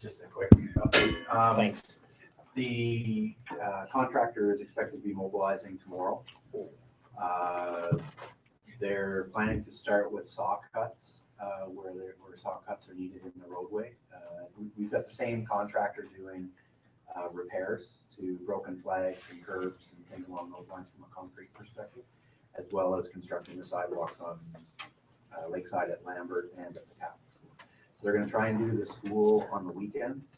J: Just a quick update.
D: Thanks.
J: The contractor is expected to be mobilizing tomorrow. They're planning to start with saw cuts where saw cuts are needed in the roadway. We've got the same contractor doing repairs to broken flags and curbs and things along those lines from a concrete perspective, as well as constructing the sidewalks on Lakeside at Lambert and at the Catholic School. So they're going to try and do the school on the weekends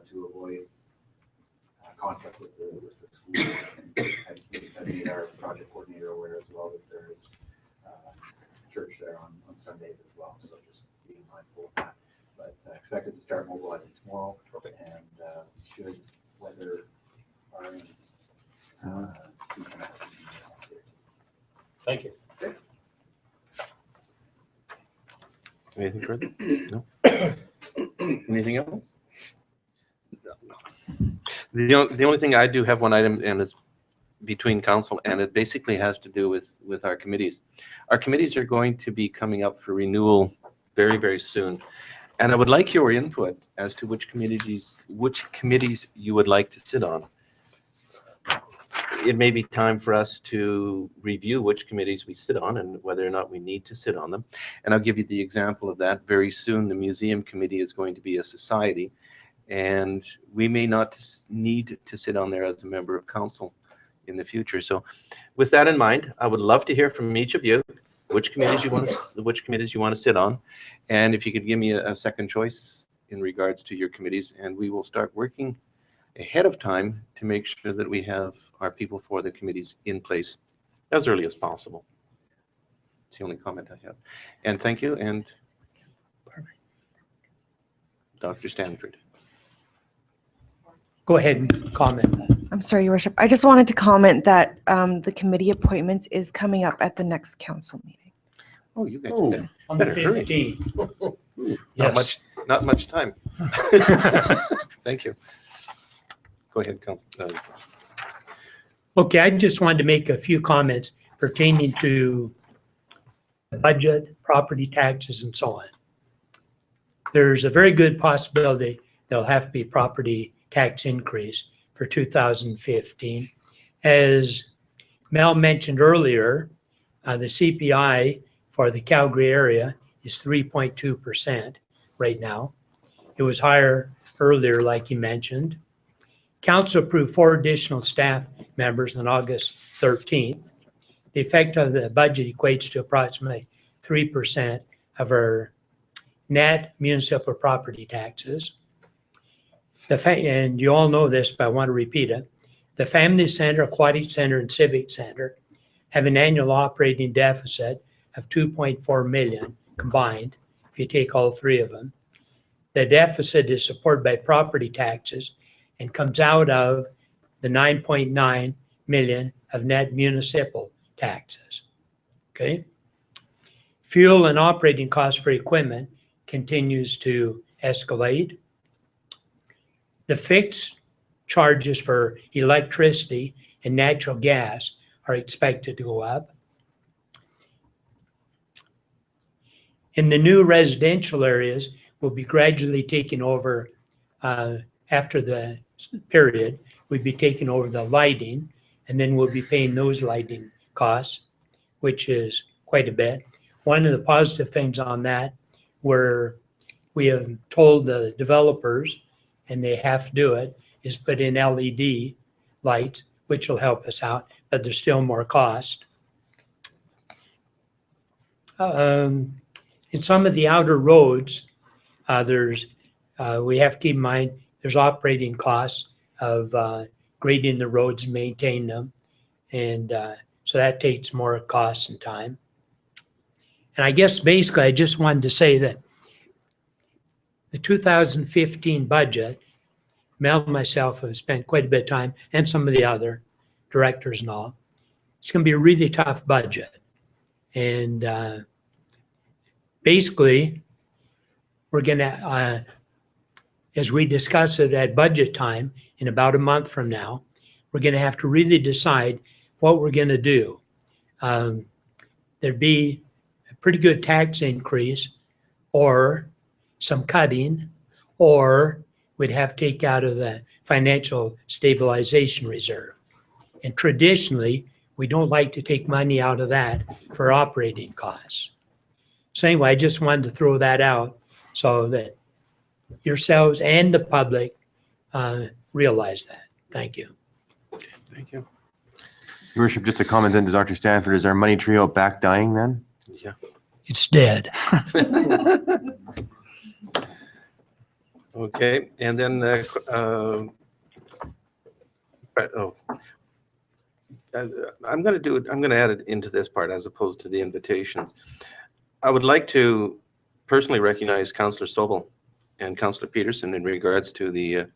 J: to avoid conflict with the school. And I made our project coordinator aware as well that there is church there on Sundays as well. So just being mindful of that. But expected to start mobilizing tomorrow. Perfect. And should weather permit, see some activity.
D: Thank you.
A: Anything further? No? Anything else? The only thing, I do have one item, and it's between council, and it basically has to do with our committees. Our committees are going to be coming up for renewal very, very soon. And I would like your input as to which committees you would like to sit on. It may be time for us to review which committees we sit on and whether or not we need to sit on them. And I'll give you the example of that. Very soon, the museum committee is going to be a society, and we may not need to sit on there as a member of council in the future. So with that in mind, I would love to hear from each of you which committees you want to sit on, and if you could give me a second choice in regards to your committees, and we will start working ahead of time to make sure that we have our people for the committees in place as early as possible. It's the only comment I have. And thank you. And Dr. Stanford.
K: Go ahead and comment.
E: I'm sorry, Your Worship. I just wanted to comment that the committee appointments is coming up at the next council meeting.
A: Oh, you guys
I: Oh.
A: better-
K: On the
A: better hurry.
K: 15th.
A: Not much time. Thank you. Go ahead, Council.
K: Okay, I just wanted to make a few comments pertaining to the budget, property taxes, and so on. There's a very good possibility there'll have to be property tax increase for 2015. As Mel mentioned earlier, the CPI for the Calgary area is 3.2% right now. It was higher earlier, like you mentioned. Council approved 4 additional staff members on August 13th. The effect of the budget equates to approximately 3% of our net municipal property taxes. And you all know this, but I want to repeat it. The Family Center, Aquatic Center, and Civic Center have an annual operating deficit of 2.4 million combined, if you take all 3 of them. The deficit is supported by property taxes and comes out of the 9.9 million of net municipal taxes. Okay. Fuel and operating costs for equipment continues to escalate. The fixed charges for electricity and natural gas are expected to go up. In the new residential areas, we'll be gradually taking over after the period, we'd be taking over the lighting, and then we'll be paying those lighting costs, which is quite a bit. One of the positive things on that, where we have told the developers, and they have to do it, is put in LED lights, which will help us out, but there's still more cost. In some of the outer roads, we have to keep in mind there's operating costs of grading the roads and maintaining them. And so that takes more costs and time. And I guess basically I just wanted to say that the 2015 budget, Mel and myself have spent quite a bit of time, and some of the other directors and all. It's going to be a really tough budget. And basically, we're going to, as we discuss it at budget time in about a month from now, we're going to have to really decide what we're going to do. There'd be a pretty good tax increase or some cutting, or we'd have to take out of the financial stabilization reserve. And traditionally, we don't like to take money out of that for operating costs. So anyway, I just wanted to throw that out so that yourselves and the public realize that. Thank you.
A: Thank you.
C: Your Worship, just a comment then to Dr. Stanford. Is our money trio back dying then?
A: Yeah.
K: It's dead.
A: Okay, and then I'm going to add it into this part as opposed to the invitations. I would like to personally recognize Councillor Sobel and Councillor Peterson in regards to the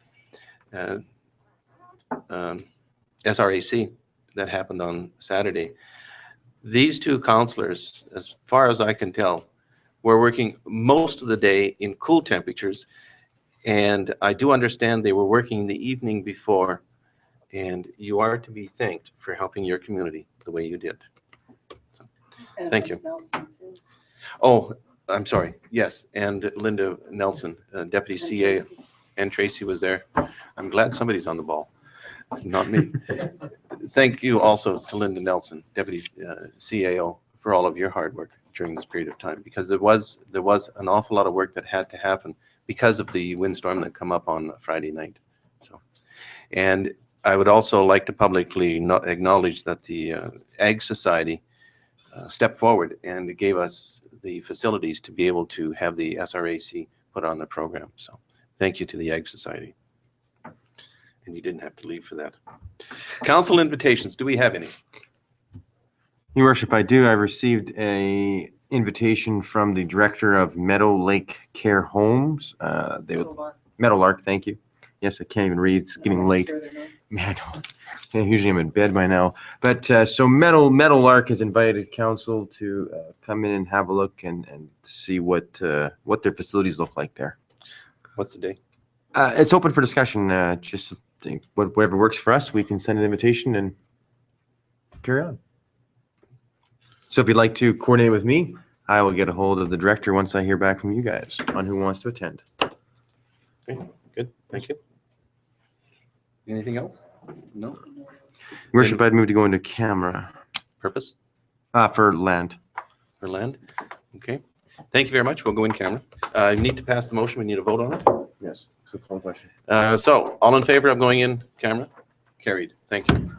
A: SRAC that happened on Saturday. These 2 councillors, as far as I can tell, were working most of the day in cool temperatures. And I do understand they were working the evening before. And you are to be thanked for helping your community the way you did. So, thank you. Oh, I'm sorry. Yes, and Linda Nelson, Deputy CA, and Tracy was there. I'm glad somebody's on the ball, not me. Thank you also to Linda Nelson, Deputy CAO, for all of your hard work during this period of time, because there was an awful lot of work that had to happen because of the windstorm that come up on Friday night. So, and I would also like to publicly acknowledge that the Ag Society stepped forward and gave us the facilities to be able to have the SRAC put on the program. So thank you to the Ag Society. And you didn't have to leave for that. Council invitations, do we have any?
C: Your Worship, I do. I received a invitation from the director of Meadow Lake Care Homes. Meadowlark, thank you. Yes, I can't even read. It's getting late. Man, usually I'm in bed by now. But so Meadowlark has invited council to come in and have a look and see what their facilities look like there.
A: What's the day?
C: It's open for discussion. Just think whatever works for us, we can send an invitation and carry on. So if you'd like to coordinate with me, I will get a hold of the director once I hear back from you guys on who wants to attend.
A: Okay, good, thank you. Anything else? No?
C: Your Worship, I'd move to go into camera.
A: Purpose?
C: For land.
A: For land? Okay. Thank you very much. We'll go in camera. You need to pass the motion. We need a vote on it.
C: Yes, it's a phone question.
A: So all in favor of going in camera? Carried. Thank you.